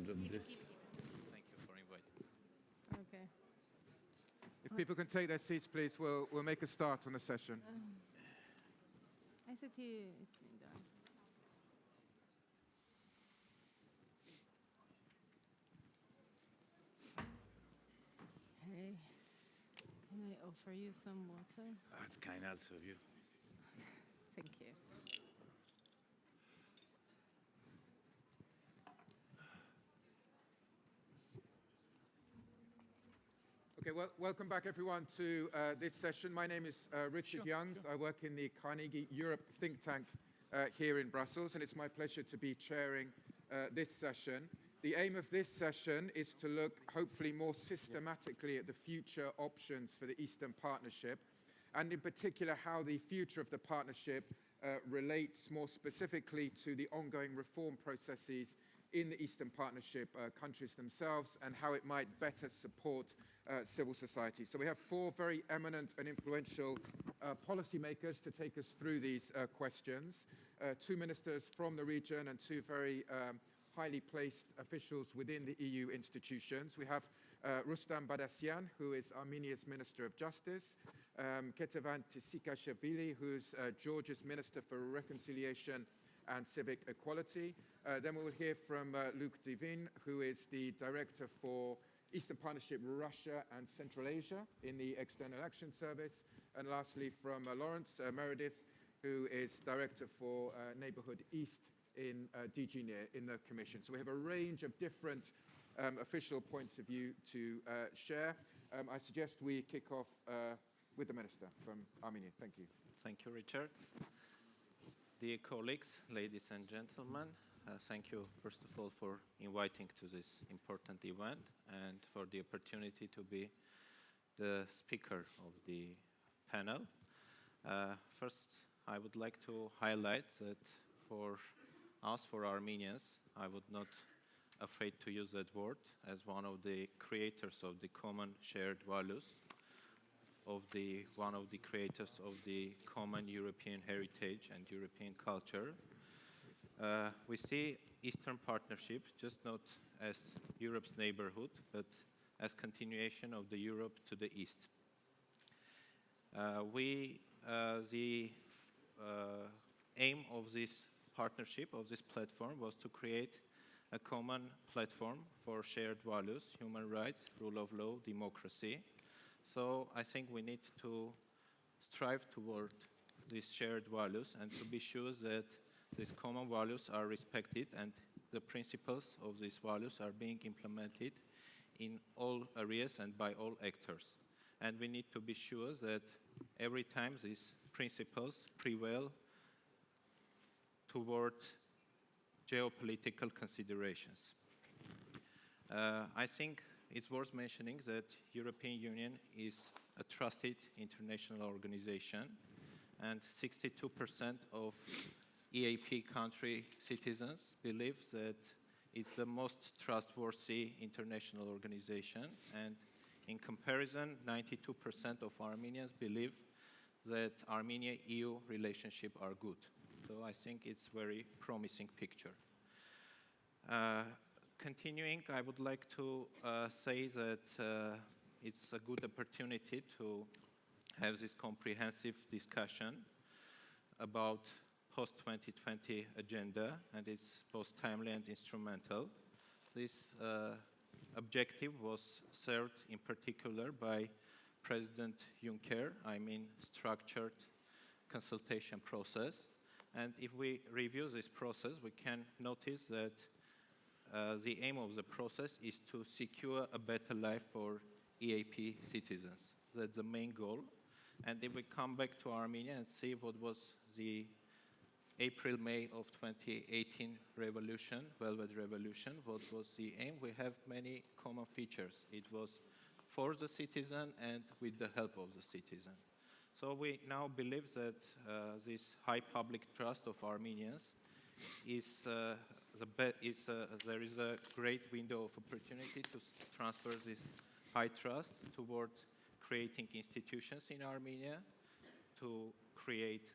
on this. Thank you for inviting. Okay. If people can take their seats, please, we'll make a start on the session. ICT 있습니다. Hey, can I offer you some water? That's kind of you. Thank you. Okay, well, welcome back, everyone, to this session. My name is Richard Youngs. I work in the Carnegie Europe think tank here in Brussels, and it's my pleasure to be chairing this session. The aim of this session is to look, hopefully, more systematically at the future options for the Eastern Partnership, and in particular, how the future of the partnership relates more specifically to the ongoing reform processes in the Eastern Partnership countries themselves, and how it might better support civil society. So we have four very eminent and influential policymakers to take us through these questions. Two ministers from the region and two very highly placed officials within the EU institutions. We have Rustam Badassian, who is Armenia's Minister of Justice, Ketevan Tsikashvili, who's Georgia's Minister for Reconciliation and Civic Equality. Then we will hear from Luc Divin, who is the Director for Eastern Partnership Russia and Central Asia in the External Action Service. And lastly, from Lawrence Meredith, who is Director for Neighbourhood East in DG NEAR in the Commission. So we have a range of different official points of view to share. I suggest we kick off with the Minister from Armenia. Thank you. Thank you, Richard. Dear colleagues, ladies and gentlemen, thank you, first of all, for inviting to this important event and for the opportunity to be the speaker of the panel. First, I would like to highlight that for us, for Armenians, I would not afraid to use that word, as one of the creators of the common shared values, one of the creators of the common European heritage and European culture. We see Eastern Partnership just not as Europe's neighborhood, but as continuation of the Europe to the east. The aim of this partnership, of this platform, was to create a common platform for shared values, human rights, rule of law, democracy. So I think we need to strive toward these shared values and to be sure that these common values are respected and the principles of these values are being implemented in all areas and by all actors. And we need to be sure that every time these principles prevail toward geopolitical considerations. I think it's worth mentioning that European Union is a trusted international organization, and 62% of EaP country citizens believe that it's the most trustworthy international organization, and in comparison, 92% of Armenians believe that Armenia-EU relationship are good. So I think it's a very promising picture. Continuing, I would like to say that it's a good opportunity to have this comprehensive discussion about post-2020 agenda, and it's both timely and instrumental. This objective was served in particular by President Juncker, structured consultation process. And if we review this process, we can notice that the aim of the process is to secure a better life for EaP citizens. That's the main goal. And if we come back to Armenia and see what was the April-May of 2018 revolution, Velvet Revolution, what was the aim? We have many common features. It was for the citizen and with the help of the citizen. So we now believe that this high public trust of Armenians there is a great window of opportunity to transfer this high trust toward creating institutions in Armenia, to create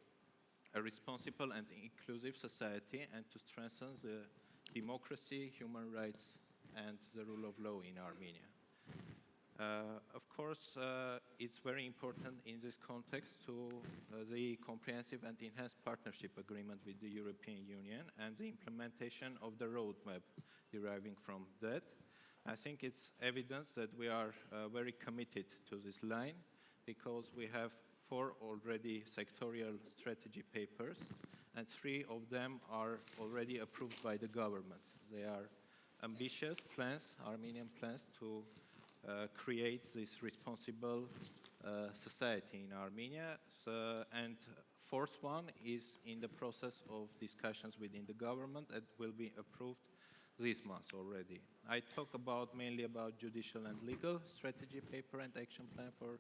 a responsible and inclusive society, and to strengthen the democracy, human rights, and the rule of law in Armenia. Of course, it's very important in this context to the comprehensive and enhanced partnership agreement with the European Union and the implementation of the roadmap deriving from that. I think it's evidence that we are very committed to this line because we have 4 already sectorial strategy papers, and 3 of them are already approved by the government. They are ambitious plans, Armenian plans, to create this responsible society in Armenia. And 4th one is in the process of discussions within the government and will be approved this month already. I talk mainly about judicial and legal strategy paper and action plan for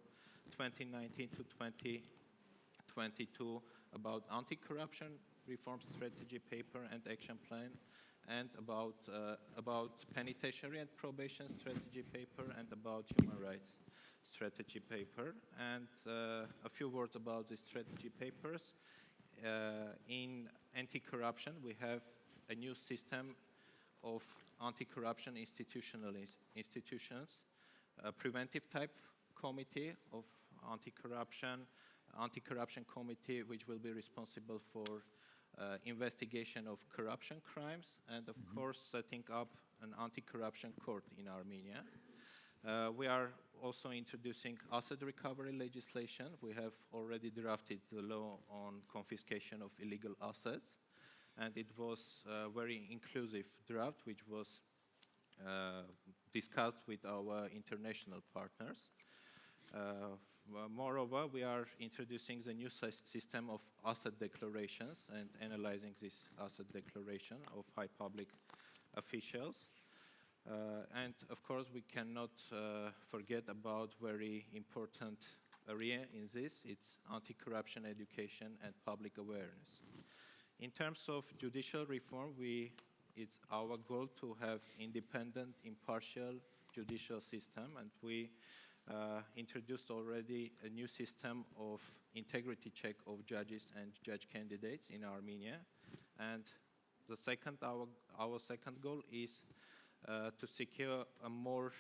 2019 to 2022, about anti-corruption reform strategy paper and action plan, and about penitentiary and probation strategy paper, and about human rights strategy paper. And a few words about the strategy papers. In anti-corruption, we have a new system of anti-corruption institutions, a preventive type committee of anti-corruption committee, which will be responsible for investigation of corruption crimes, and of course setting up an anti-corruption court in Armenia. We are also introducing asset recovery legislation. We have already drafted the law on confiscation of illegal assets, and it was a very inclusive draft which was discussed with our international partners. Moreover, we are introducing the new system of asset declarations and analyzing this asset declaration of high public officials. And of course, we cannot forget about very important area in this. It's anti-corruption education and public awareness. In terms of judicial reform, it's our goal to have independent, impartial judicial system, and we introduced already a new system of integrity check of judges and judge candidates in Armenia. And our second goal is to secure a more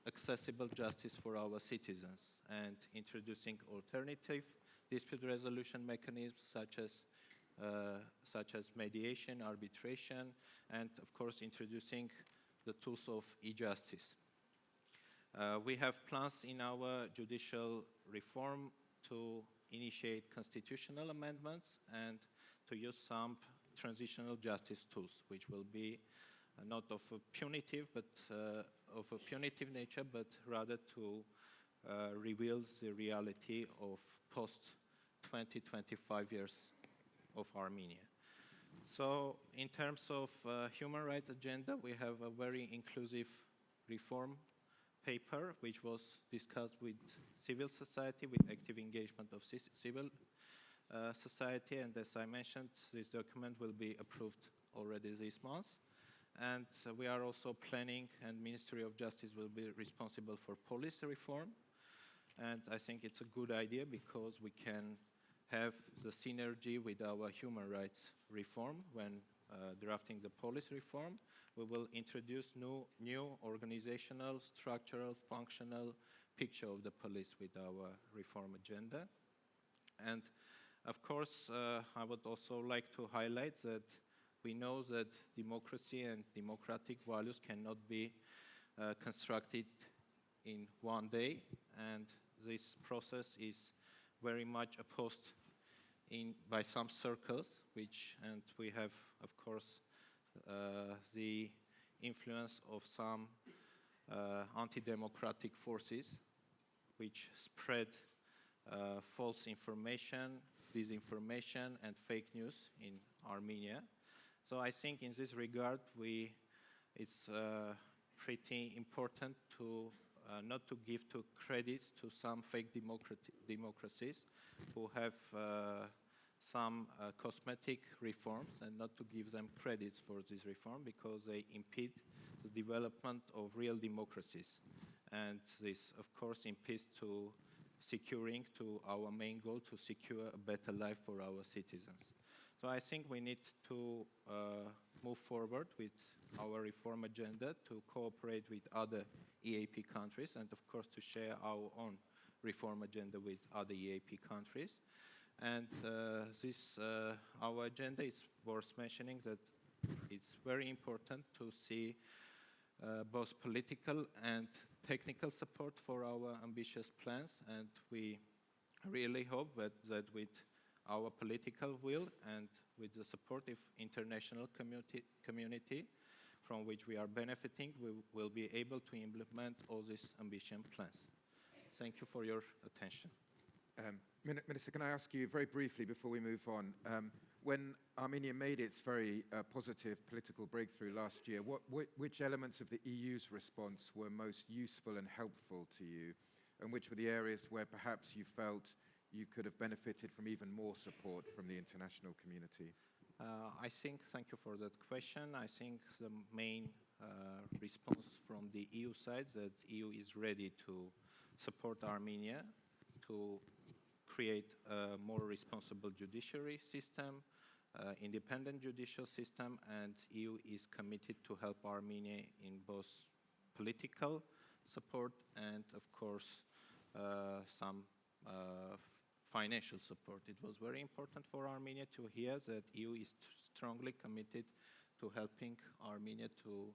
accessible justice for our citizens, and introducing alternative dispute resolution mechanisms such as mediation, arbitration, and of course introducing the tools of e-justice. We have plans in our judicial reform to initiate constitutional amendments and to use some transitional justice tools, which will be not of a punitive nature, but rather to reveal the reality of post-2025 years of Armenia. So in terms of human rights agenda, we have a very inclusive reform paper which was discussed with civil society, with active engagement of civil society, and as I mentioned, this document will be approved already this month. And we are also planning, and Ministry of Justice will be responsible for police reform. And I think it's a good idea because we can have the synergy with our human rights reform when drafting the police reform. We will introduce new organizational, structural, functional picture of the police with our reform agenda. And of course, I would also like to highlight that we know that democracy and democratic values cannot be constructed in one day, and this process is very much opposed by some circles, and we have, of course, the influence of some anti-democratic forces which spread false information, disinformation, and fake news in Armenia. So I think in this regard, it's pretty important to not to give credits to some fake democracies who have some cosmetic reforms, and not to give them credits for this reform because they impede the development of real democracies. And this, of course, impedes to securing to our main goal, to secure a better life for our citizens. So I think we need to move forward with our reform agenda to cooperate with other EaP countries and, of course, to share our own reform agenda with other EaP countries. And our agenda is worth mentioning that it's very important to see both political and technical support for our ambitious plans, and we really hope that with our political will and with the supportive international community from which we are benefiting, we will be able to implement all these ambitious plans. Thank you for your attention. Minister, can I ask you very briefly before we move on, when Armenia made its very positive political breakthrough last year, which elements of the EU's response were most useful and helpful to you, and which were the areas where perhaps you felt you could have benefited from even more support from the international community? Thank you for that question. I think the main response from the EU side that EU is ready to support Armenia to create a more responsible judiciary system, independent judicial system, and EU is committed to help Armenia in both political support and, of course, some financial support. It was very important for Armenia to hear that EU is strongly committed to helping Armenia to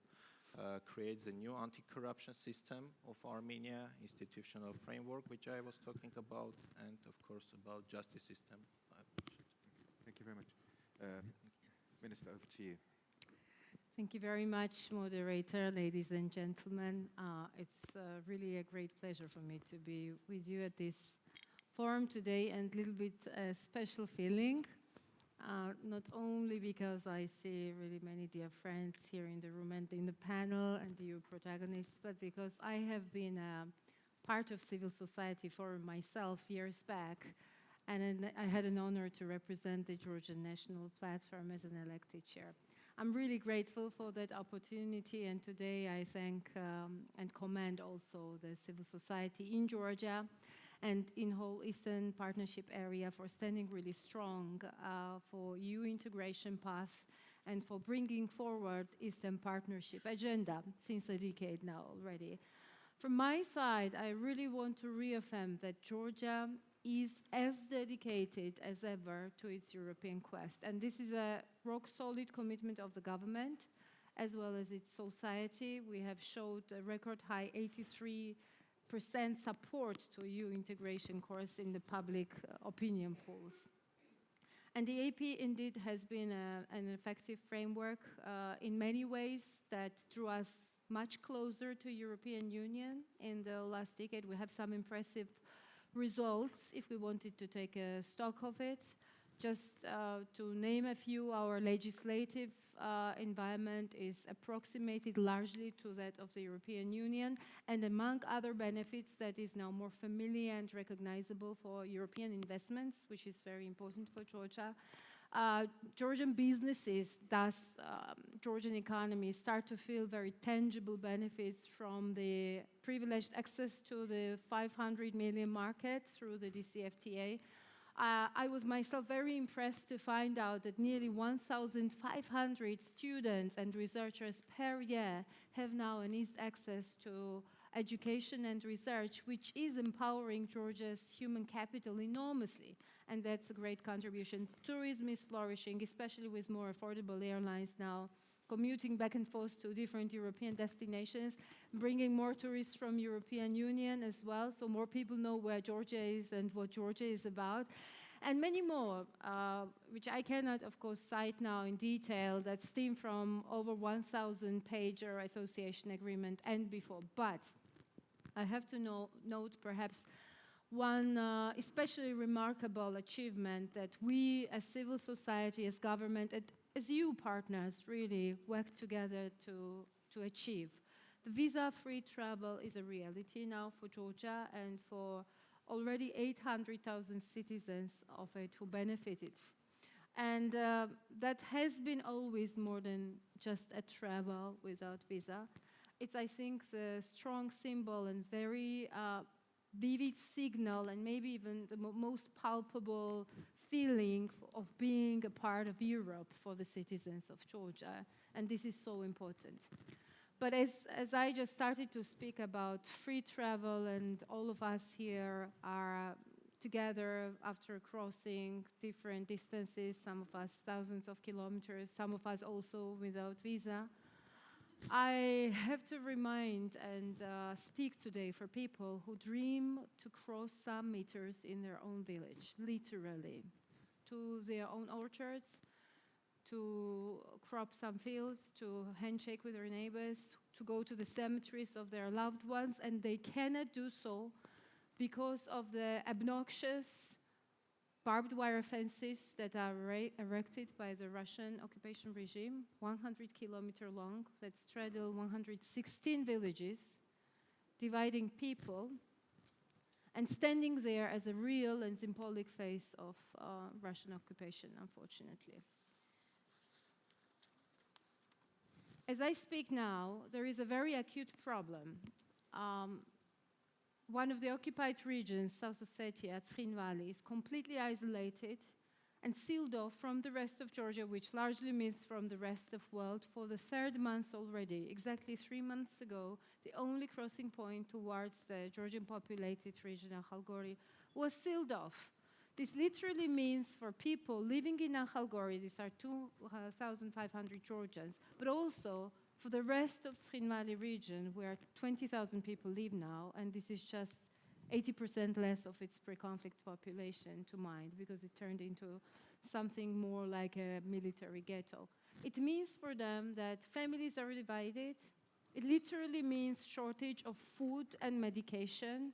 create the new anti-corruption system of Armenia, institutional framework, which I was talking about, and of course about justice system. Thank you very much. Minister, over to you. Thank you very much, moderator, ladies and gentlemen. It's really a great pleasure for me to be with you at this forum today, and a little bit special feeling. Not only because I see really many dear friends here in the room and in the panel and you protagonists, but because I have been part of civil society for myself years back, and I had an honor to represent the Georgian National Platform as an elected chair. I'm really grateful for that opportunity, and today I thank and commend also the civil society in Georgia and in whole Eastern Partnership area for standing really strong for EU integration path and for bringing forward Eastern Partnership agenda since a decade now already. From my side, I really want to reaffirm that Georgia is as dedicated as ever to its European quest. And this is a rock-solid commitment of the government as well as its society. We have showed a record high 83% support to EU integration course in the public opinion polls. And the EaP indeed has been an effective framework in many ways that drew us much closer to European Union in the last decade. We have some impressive results if we wanted to take a stock of it. Just to name a few, our legislative environment is approximated largely to that of the European Union, and among other benefits that is now more familiar and recognizable for European investments, which is very important for Georgia. Georgian businesses, thus Georgian economy, start to feel very tangible benefits from the privileged access to the 500 million market through the DCFTA. I was myself very impressed to find out that nearly 1,500 students and researchers per year have now an easy access to education and research, which is empowering Georgia's human capital enormously. And that's a great contribution. Tourism is flourishing, especially with more affordable airlines now, commuting back and forth to different European destinations, bringing more tourists from European Union as well, so more people know where Georgia is and what Georgia is about. And many more, which I cannot, of course, cite now in detail, that stem from over 1,000-pager association agreement and before. But I have to note perhaps one especially remarkable achievement that we as civil society, as government, as EU partners really work together to achieve. The visa-free travel is a reality now for Georgia and for already 800,000 citizens of it who benefited. And that has been always more than just a travel without visa. It's, I think, the strong symbol and very vivid signal, and maybe even the most palpable feeling of being a part of Europe for the citizens of Georgia, and this is so important. But as I just started to speak about free travel, and all of us here are together after crossing different distances, some of us thousands of kilometers, some of us also without visa, I have to remind and speak today for people who dream to cross some meters in their own village, literally, to their own orchards, to crop some fields, to handshake with their neighbors, to go to the cemeteries of their loved ones, and they cannot do so because of the obnoxious barbed wire fences that are erected by the Russian occupation regime, 100-kilometer long, that straddle 116 villages, dividing people, and standing there as a real and symbolic face of Russian occupation, unfortunately. As I speak now, there is a very acute problem. One of the occupied regions, South Ossetia, Tskhin Valley, is completely isolated and sealed off from the rest of Georgia, which largely means from the rest of the world, for the third month already. Exactly 3 months ago, the only crossing point towards the Georgian populated region, Akhalgori, was sealed off. This literally means for people living in Akhalgori, these are 2,500 Georgians, but also for the rest of Tskhin Valley region, where 20,000 people live now, and this is just 80% less of its pre-conflict population to mind, because it turned into something more like a military ghetto. It means for them that families are divided. It literally means shortage of food and medication,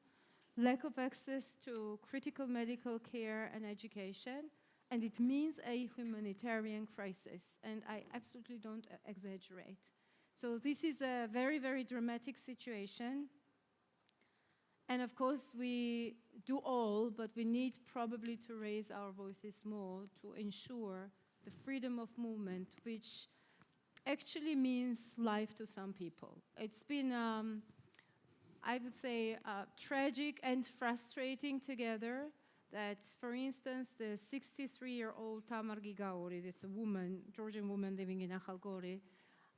lack of access to critical medical care and education, and it means a humanitarian crisis, and I absolutely don't exaggerate. So this is a very, very dramatic situation. And of course, we do all, but we need probably to raise our voices more to ensure the freedom of movement, which actually means life to some people. It's been, I would say, tragic and frustrating together that, for instance, the 63-year-old Tamar Gigauri, this woman, Georgian woman living in Akhalgori,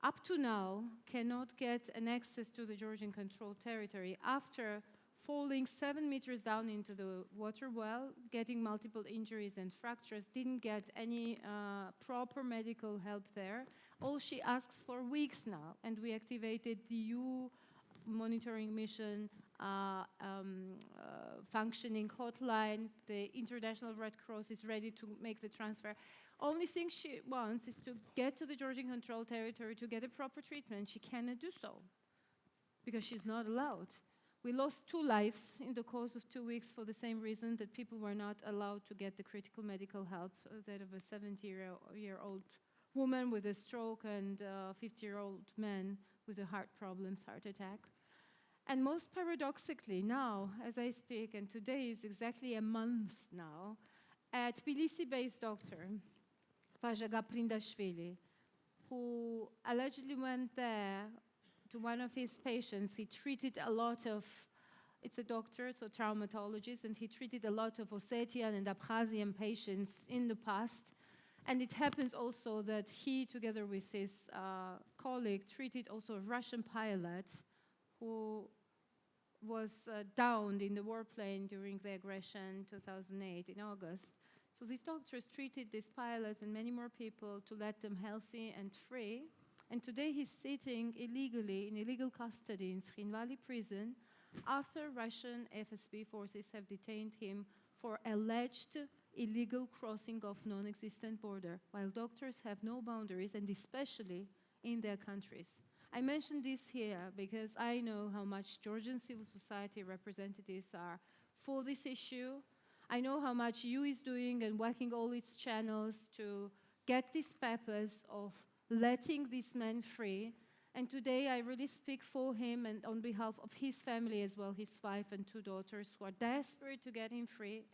up to now cannot get an access to the Georgian controlled territory after falling 7 meters down into the water well, getting multiple injuries and fractures, didn't get any proper medical help there. All she asks for weeks now, and we activated the EU monitoring mission, functioning hotline. The International Red Cross is ready to make the transfer. Only thing she wants is to get to the Georgian controlled territory to get a proper treatment. She cannot do so because she's not allowed. We lost 2 lives in the course of 2 weeks for the same reason, that people were not allowed to get the critical medical help, that of a 70-year-old woman with a stroke and a 50-year-old man with a heart problems, heart attack. And most paradoxically now, as I speak, and today is exactly a month now, a Tbilisi-based doctor, Vaja Gaprindashvili, who allegedly went there to one of his patients. He treated a lot of, it's a doctor, so traumatologist, and he treated a lot of Ossetian and Abkhazian patients in the past. And it happens also that he, together with his colleague, treated also a Russian pilot who was downed in the warplane during the aggression 2008 in August. So these doctors treated this pilot and many more people to let them healthy and free. And today he's sitting illegally in illegal custody in Tskhin Valley prison after Russian FSB forces have detained him for alleged illegal crossing of non-existent border, while doctors have no boundaries, and especially in their countries. I mention this here because I know how much Georgian civil society representatives are for this issue. I know how much EU is doing and working all its channels to get this purpose of letting this man free. And today I really speak for him and on behalf of his family as well, his wife and 2 daughters who are desperate to get him free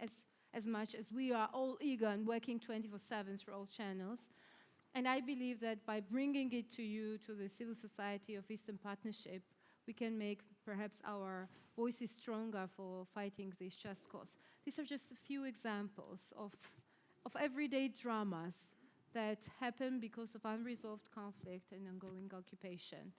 as much as we are all eager and working 24/7 through all channels. And I believe that by bringing it to you, to the civil society of Eastern Partnership, we can make perhaps our voices stronger for fighting this just cause. These are just a few examples of of everyday dramas that happen because of unresolved conflict and ongoing occupation.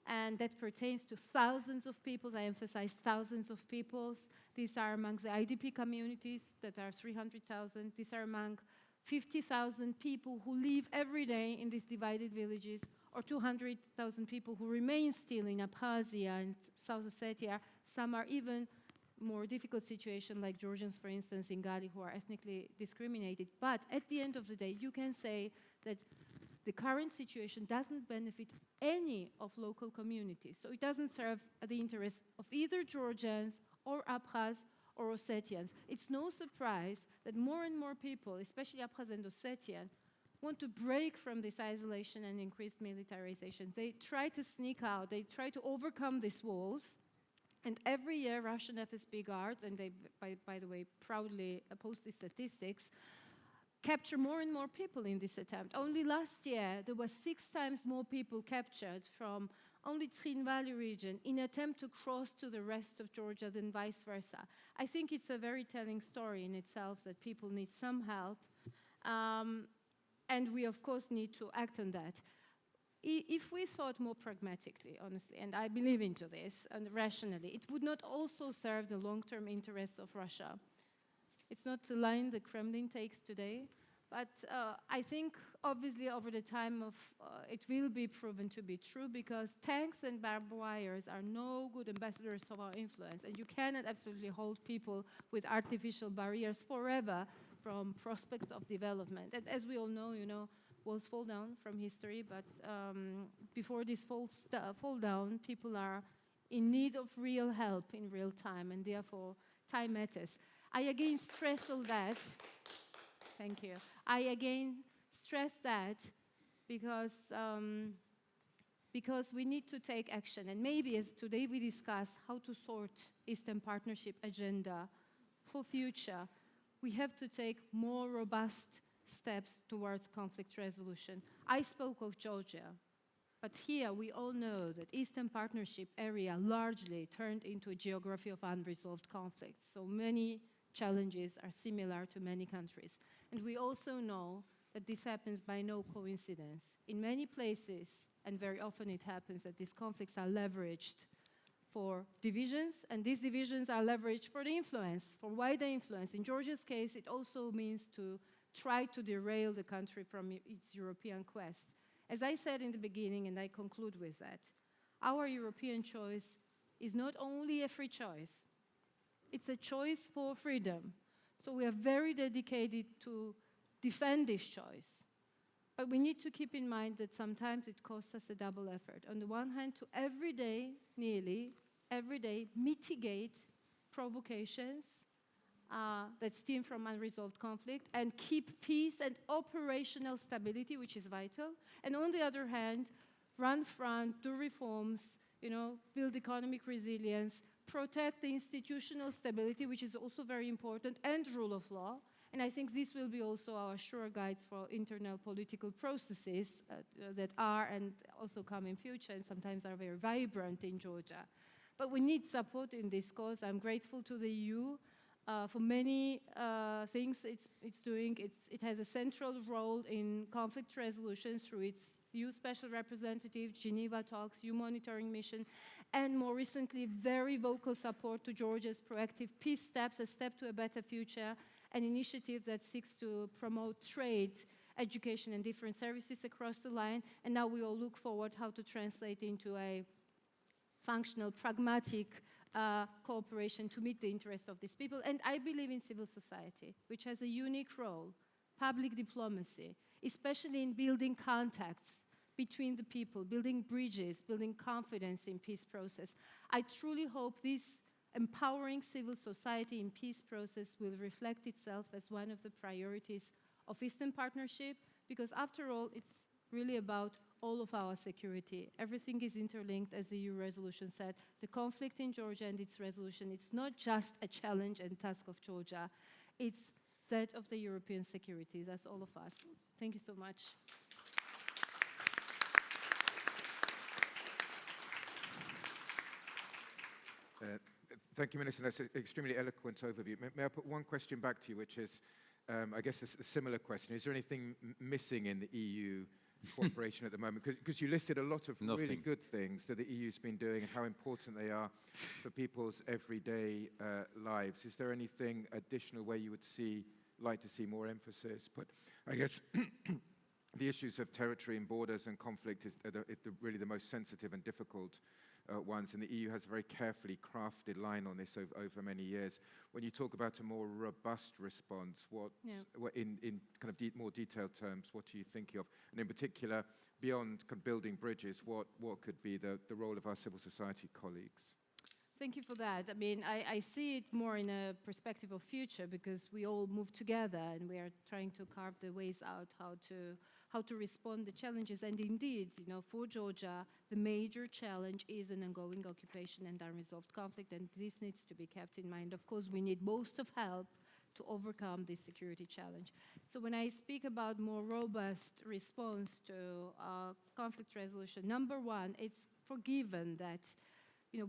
And that pertains to thousands of people. I emphasize thousands of peoples. These are among the IDP communities that are 300,000. These are among 50,000 people who live every day in these divided villages, or 200,000 people who remain still in Abkhazia and South Ossetia. Some are even more difficult situation, like Georgians, for instance, in Gali, who are ethnically discriminated. But at the end of the day, you can say that the current situation doesn't benefit any of local communities. So it doesn't serve the interests of either Georgians or Abkhaz or Ossetians. It's no surprise that more and more people, especially Abkhaz and Ossetian, want to break from this isolation and increased militarization. They try to sneak out, they try to overcome these walls. And every year, Russian FSB guards, and they, by the way, proudly post these statistics, capture more and more people in this attempt. Only last year, there were 6 times more people captured from only Trin Valley region in attempt to cross to the rest of Georgia than vice versa. I think it's a very telling story in itself that people need some help. And we, of course, need to act on that. If we thought more pragmatically, honestly, and I believe into this, and rationally, it would not also serve the long-term interests of Russia. It's not the line the Kremlin takes today, but I think, obviously, over the time of, it will be proven to be true, because tanks and barbed wires are no good ambassadors of our influence, and you cannot absolutely hold people with artificial barriers forever from prospects of development. And as we all know, walls fall down from history, but before this fall down, people are in need of real help in real time, and therefore time matters. I again stress all that. Thank you. I again stress that because we need to take action, and maybe as today we discuss how to sort Eastern Partnership agenda for future, we have to take more robust steps towards conflict resolution. I spoke of Georgia, but here we all know that Eastern Partnership area largely turned into a geography of unresolved conflicts. So many challenges are similar to many countries. And we also know that this happens by no coincidence. In many places, and very often it happens, that these conflicts are leveraged for divisions, and these divisions are leveraged for the influence, for wider influence. In Georgia's case, it also means to try to derail the country from its European quest. As I said in the beginning, and I conclude with that, our European choice is not only a free choice, it's a choice for freedom. So we are very dedicated to defend this choice. But we need to keep in mind that sometimes it costs us a double effort. On the one hand, to every day, nearly every day, mitigate provocations that stem from unresolved conflict and keep peace and operational stability, which is vital. And on the other hand, run front, do reforms, build economic resilience, protect the institutional stability, which is also very important, and rule of law. And I think this will be also our sure guides for internal political processes that are and also come in future and sometimes are very vibrant in Georgia. But we need support in this cause. I'm grateful to the EU for many things it's doing. It has a central role in conflict resolution through its EU Special Representative, Geneva talks, EU monitoring mission, and more recently, very vocal support to Georgia's proactive peace steps, a step to a better future, an initiative that seeks to promote trade, education, and different services across the line. And now we all look forward how to translate into a functional, pragmatic cooperation to meet the interests of these people. And I believe in civil society, which has a unique role, public diplomacy, especially in building contacts between the people, building bridges, building confidence in peace process. I truly hope this empowering civil society in peace process will reflect itself as one of the priorities of Eastern Partnership, because after all, it's really about all of our security. Everything is interlinked, as the EU resolution said. The conflict in Georgia and its resolution, it's not just a challenge and task of Georgia, it's that of the European security. That's all of us. Thank you so much. Thank you, Minister. That's an extremely eloquent overview. May I put one question back to you, which is, I guess a similar question. Is there anything missing in the EU cooperation at the moment? Because you listed a lot of really good things that the EU's been doing and how important they are for people's everyday lives. Is there anything additional where you would like to see more emphasis? But I guess the issues of territory and borders and conflict is really the most sensitive and difficult ones, and the EU has a very carefully crafted line on this over many years. When you talk about a more robust response, what in kind of more detailed terms, what are you thinking of? And in particular, beyond kind of building bridges, what could be the role of our civil society colleagues? Thank you for that. I mean, I see it more in a perspective of future, because we all move together and we are trying to carve the ways out how to respond to challenges. And indeed, for Georgia, the major challenge is an ongoing occupation and unresolved conflict, and this needs to be kept in mind. Of course, we need most of help to overcome this security challenge. So when I speak about more robust response to conflict resolution, number one, it's forgiven that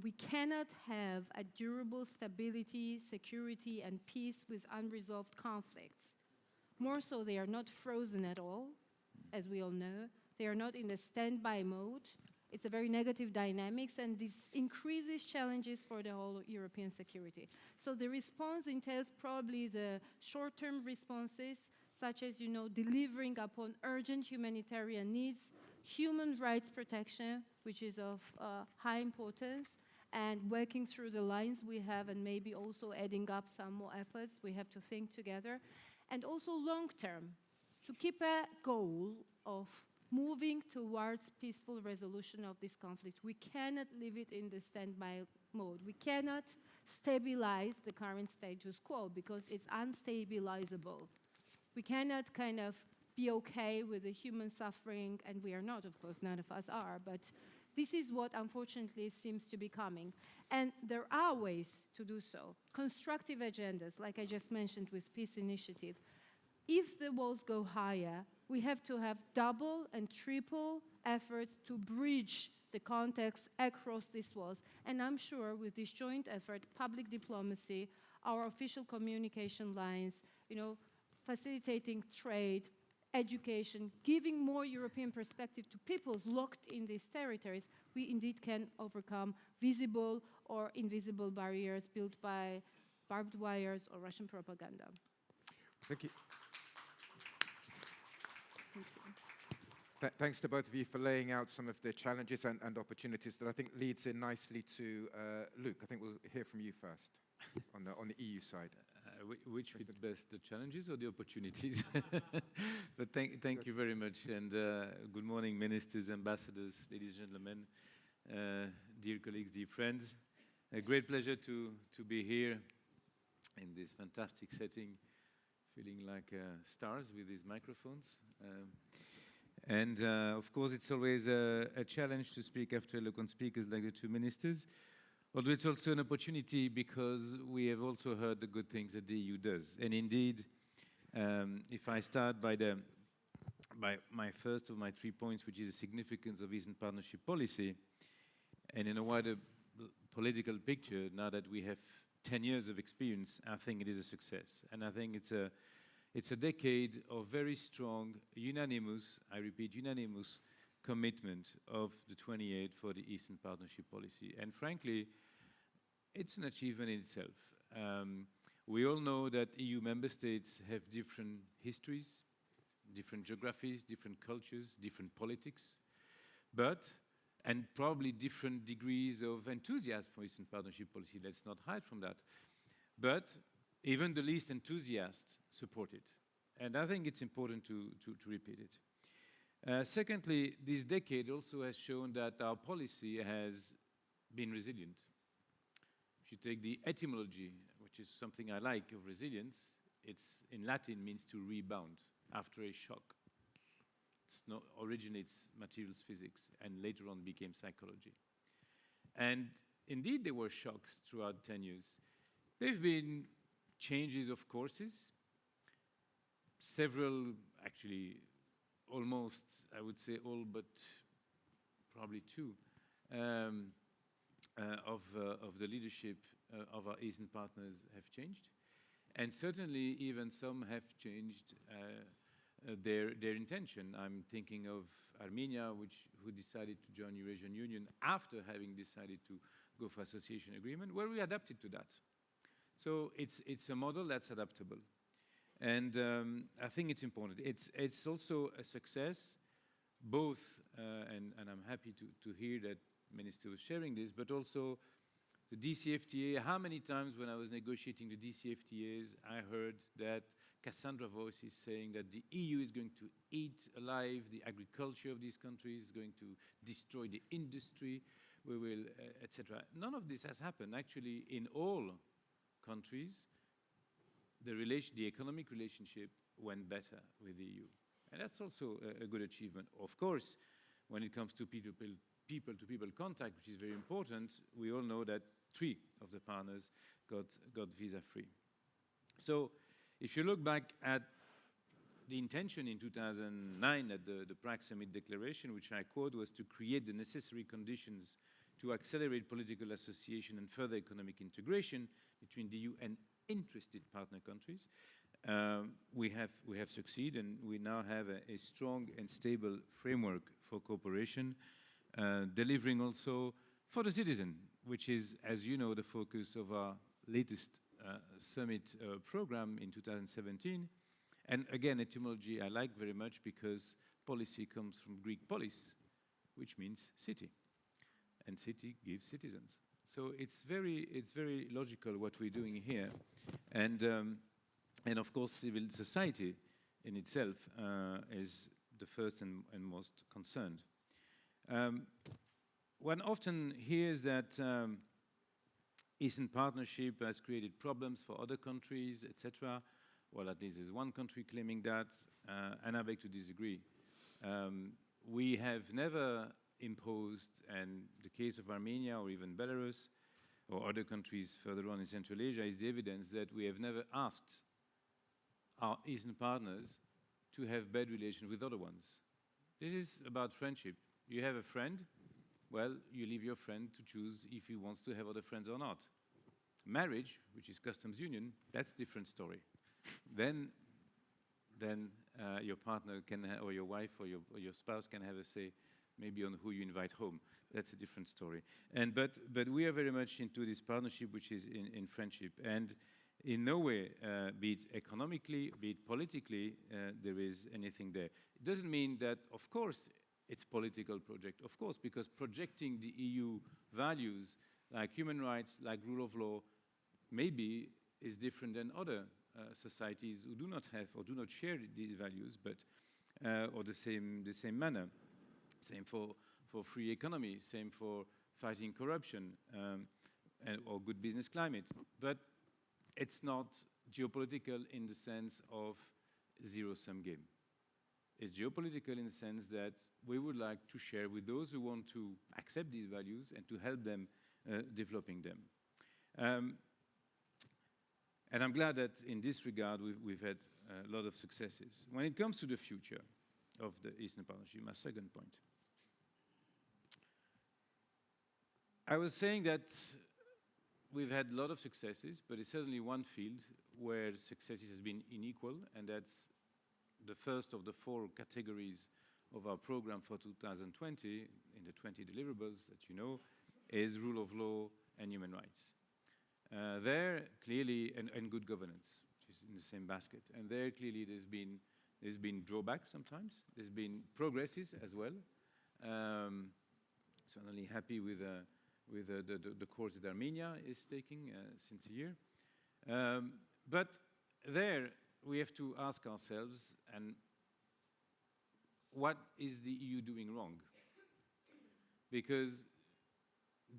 we cannot have a durable stability, security, and peace with unresolved conflicts. More so, they are not frozen at all, as we all know. They are not in the standby mode. It's a very negative dynamics, and this increases challenges for the whole European security. So the response entails probably the short-term responses, such as, delivering upon urgent humanitarian needs, human rights protection, which is of high importance, and working through the lines we have, and maybe also adding up some more efforts. We have to think together. And also long-term, to keep a goal of moving towards peaceful resolution of this conflict. We cannot leave it in the standby mode. We cannot stabilize the current status quo, because it's unstabilizable. We cannot kind of be okay with the human suffering, and we are not, of course, none of us are, but this is what unfortunately seems to be coming. And there are ways to do so. Constructive agendas, like I just mentioned with Peace Initiative. If the walls go higher, we have to have double and triple efforts to bridge the context across these walls. And I'm sure with this joint effort, public diplomacy, our official communication lines, facilitating trade, education, giving more European perspective to peoples locked in these territories, we indeed can overcome visible or invisible barriers built by barbed wires or Russian propaganda. Thank you. Thanks to both of you for laying out some of the challenges and opportunities that I think leads in nicely to Luke. I think we'll hear from you first on the EU side. Which fits best, the challenges or the opportunities? But thank you very much, and good morning, ministers, ambassadors, ladies and gentlemen, dear colleagues, dear friends. A great pleasure to be here in this fantastic setting, feeling like stars with these microphones. And of course, it's always a challenge to speak after eloquent speakers like the two ministers. Although it's also an opportunity, because we have also heard the good things that the EU does. And indeed, if I start by my first of my 3 points, which is the significance of Eastern Partnership policy, and in a wider political picture, now that we have 10 years of experience, I think it is a success. And I think it's a decade of very strong, unanimous, I repeat, unanimous commitment of the 28 for the Eastern Partnership policy. And frankly, it's an achievement in itself. We all know that EU member states have different histories, different geographies, different cultures, different politics, and probably different degrees of enthusiasm for Eastern Partnership policy. Let's not hide from that. But even the least enthusiasts support it. And I think it's important to repeat it. Secondly, this decade also has shown that our policy has been resilient. If you take the etymology, which is something I like, of resilience, it's in Latin means to rebound after a shock. Originates materials physics and later on became psychology. And indeed there were shocks throughout 10 years. There have been changes of courses, several, actually almost, I would say all but probably two, of the leadership of our Eastern partners have changed. And certainly, even some have changed their intention. I'm thinking of Armenia, who decided to join Eurasian Union after having decided to go for association agreement, where we adapted to that. So it's a model that's adaptable. And I think it's important. It's also a success, both, and I'm happy to hear that Minister was sharing this, but also the DCFTA. How many times when I was negotiating the DCFTAs, I heard that Cassandra voices saying that the EU is going to eat alive the agriculture of these countries, going to destroy the industry, we will, etc. None of this has happened. Actually, in all countries, the economic relationship went better with the EU. And that's also a good achievement. Of course, when it comes to people-to-people contact, which is very important, we all know that 3 of the partners got visa-free. So if you look back at the intention in 2009 at the Prague Summit Declaration, which I quote, was to create the necessary conditions to accelerate political association and further economic integration between the EU and interested partner countries. We have succeeded, and we now have a strong and stable framework for cooperation, delivering also for the citizen, which is, as you know, the focus of our latest summit program in 2017. And again, etymology I like very much because policy comes from Greek polis, which means city, and city gives citizens. So it's very logical what we're doing here, and of course civil society in itself is the first and most concerned. One often hears that Eastern Partnership has created problems for other countries, etc. Well, at least there's one country claiming that, and I beg to disagree. We have never imposed, and the case of Armenia or even Belarus or other countries further on in Central Asia is the evidence that we have never asked our Eastern partners to have bad relations with other ones. This is about friendship. You have a friend, well, you leave your friend to choose if he wants to have other friends or not. Marriage, which is customs union, that's a different story. Then your partner can, or your wife or your spouse can have a say maybe on who you invite home. That's a different story. And but we are very much into this partnership, which is in friendship. And in no way, be it economically, be it politically, there is anything there. It doesn't mean that, of course, it's a political project, of course, because projecting the EU values like human rights, like rule of law, maybe is different than other societies who do not have or do not share these values, but or the same manner. Same for free economy, same for fighting corruption or good business climate. But it's not geopolitical in the sense of zero-sum game. It's geopolitical in the sense that we would like to share with those who want to accept these values and to help them developing them. And I'm glad that in this regard we've had a lot of successes. When it comes to the future of the Eastern Partnership, my second point, I was saying that we've had a lot of successes, but it's certainly one field where successes has been unequal, and that's the first of the 4 categories of our program for 2020, in the 20 deliverables that you know, is rule of law and human rights. There, clearly, and good governance, which is in the same basket. And there, clearly, there's been drawbacks sometimes. There's been progresses as well. Certainly happy with the course that Armenia is taking since a year. But there, we have to ask ourselves, and what is the EU doing wrong? Because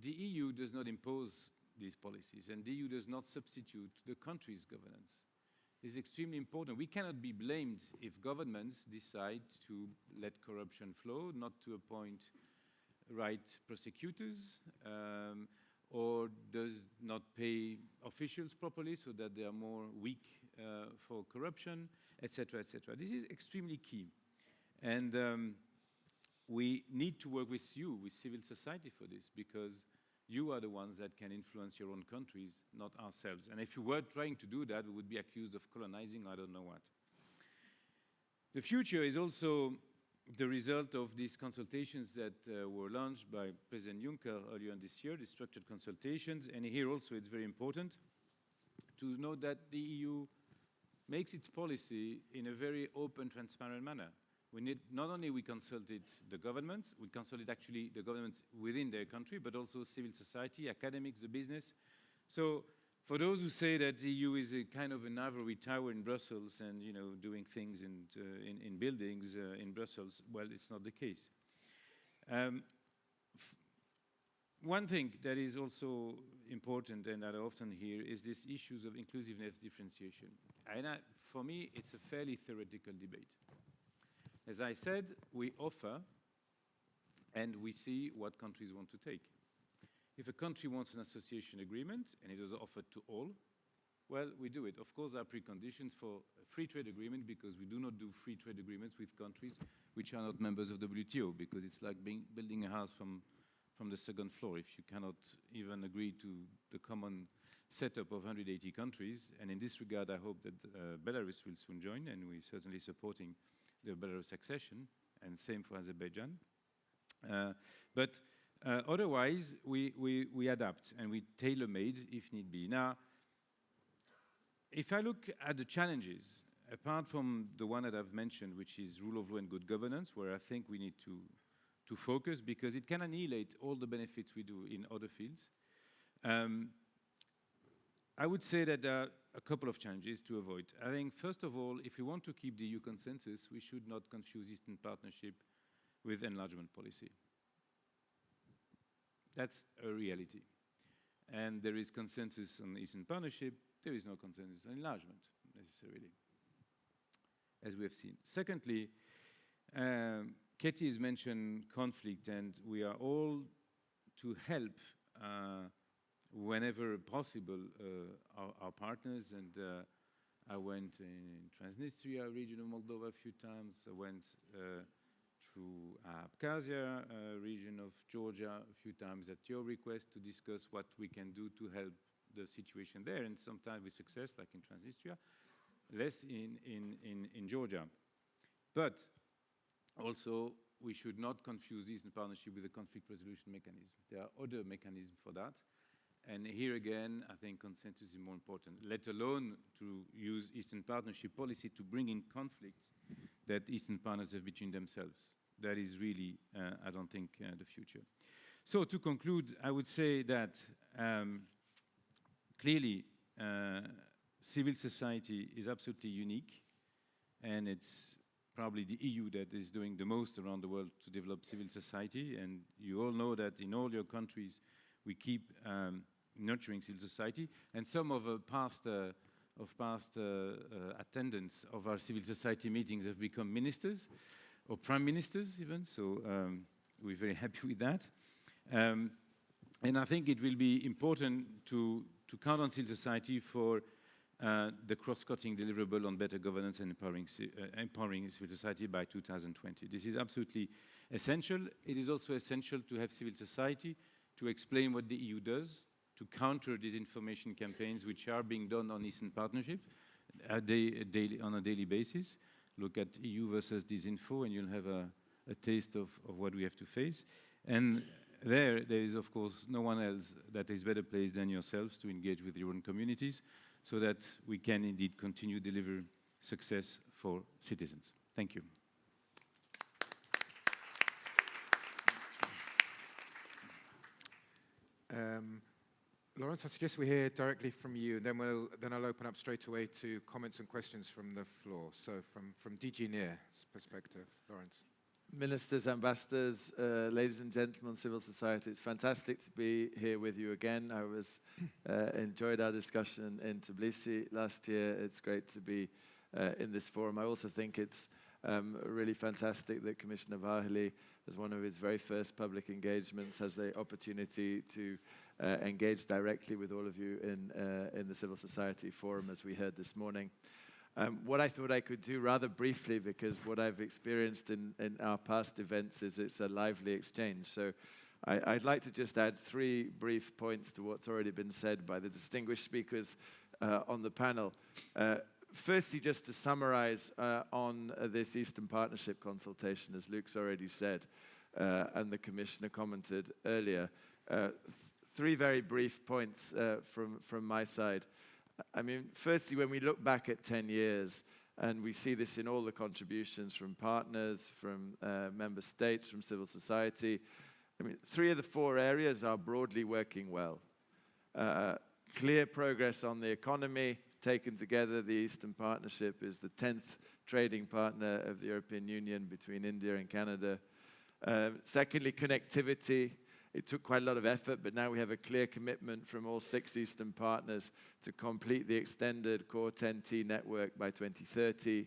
the EU does not impose these policies, and the EU does not substitute the country's governance. It's extremely important. We cannot be blamed if governments decide to let corruption flow, not to appoint right prosecutors, or does not pay officials properly so that they are more weak for corruption, etc., etc. This is extremely key. And we need to work with you, with civil society for this, because You are the ones that can influence your own countries, not ourselves. And if you were trying to do that, we would be accused of colonizing, I don't know what. The future is also the result of these consultations that were launched by President Juncker earlier this year, the structured consultations. And here also it's very important to note that the EU makes its policy in a very open, transparent manner. Not only we consulted the governments, we consulted actually the governments within their country, but also civil society, academics, the business. So for those who say that the EU is a kind of an ivory tower in Brussels and doing things in buildings in Brussels, well, it's not the case. One thing that is also important and that I often hear is these issues of inclusiveness differentiation. And for me, it's a fairly theoretical debate. As I said, we offer and we see what countries want to take. If a country wants an association agreement and it is offered to all, well, we do it. Of course, there are preconditions for a free trade agreement because we do not do free trade agreements with countries which are not members of the WTO, because it's like building a house from the second floor. If you cannot even agree to the common setup of 180 countries, and in this regard, I hope that Belarus will soon join, and we're certainly supporting the Belarus accession, and same for Azerbaijan. But otherwise, we adapt and we tailor-made if need be. Now, if I look at the challenges, apart from the one that I've mentioned, which is rule of law and good governance, where I think we need to focus because it can annihilate all the benefits we do in other fields, I would say that there are a couple of challenges to avoid. I think, first of all, if we want to keep the EU consensus, we should not confuse Eastern Partnership with enlargement policy. That's a reality. And there is consensus on Eastern Partnership. There is no consensus on enlargement, necessarily, as we have seen. Secondly, Katie has mentioned conflict, and we are all to help whenever possible our partners. And I went in Transnistria region of Moldova a few times. I went through Abkhazia region of Georgia a few times at your request to discuss what we can do to help the situation there, and sometimes with success, like in Transnistria, less in Georgia. But also, we should not confuse Eastern Partnership with a conflict resolution mechanism. There are other mechanisms for that. And here again, I think consensus is more important, let alone to use Eastern Partnership policy to bring in conflicts that Eastern partners have between themselves. That is really, I don't think, the future. So to conclude, I would say that clearly civil society is absolutely unique, and it's probably the EU that is doing the most around the world to develop civil society. And you all know that in all your countries, we keep nurturing civil society. And some of past attendants of our civil society meetings have become ministers or prime ministers even. So we're very happy with that. And I think it will be important to count on civil society for the cross-cutting deliverable on better governance and empowering civil society by 2020. This is absolutely essential. It is also essential to have civil society to explain what the EU does, to counter disinformation campaigns which are being done on Eastern Partnership on a daily basis. Look at EU versus disinfo, and you'll have a taste of what we have to face. And there is, of course, no one else that is better placed than yourselves to engage with your own communities so that we can indeed continue to deliver success for citizens. Thank you. Lawrence, I suggest we hear directly from you, and then I'll open up straight away to comments and questions from the floor. So from DG NEAR's perspective, Lawrence. Ministers, ambassadors, ladies and gentlemen, civil society, it's fantastic to be here with you again. I enjoyed our discussion in Tbilisi last year. It's great to be in this forum. I also think it's really fantastic that Commissioner Várhelyi, as one of his very first public engagements, has the opportunity to engage directly with all of you in the civil society forum, as we heard this morning. What I thought I could do rather briefly, because what I've experienced in our past events is it's a lively exchange. So I'd like to just add 3 brief points to what's already been said by the distinguished speakers on the panel. Firstly, just to summarize on this Eastern Partnership consultation, as Luke's already said, and the Commissioner commented earlier, 3 very brief points from my side. I mean, firstly, when we look back at 10 years, and we see this in all the contributions from partners, from member states, from civil society, I mean, 3 of the 4 areas are broadly working well. Clear progress on the economy. Taken together, the Eastern Partnership is the 10th trading partner of the European Union between India and Canada. Secondly, connectivity. It took quite a lot of effort, but now we have a clear commitment from all 6 Eastern partners to complete the extended core 10T network by 2030.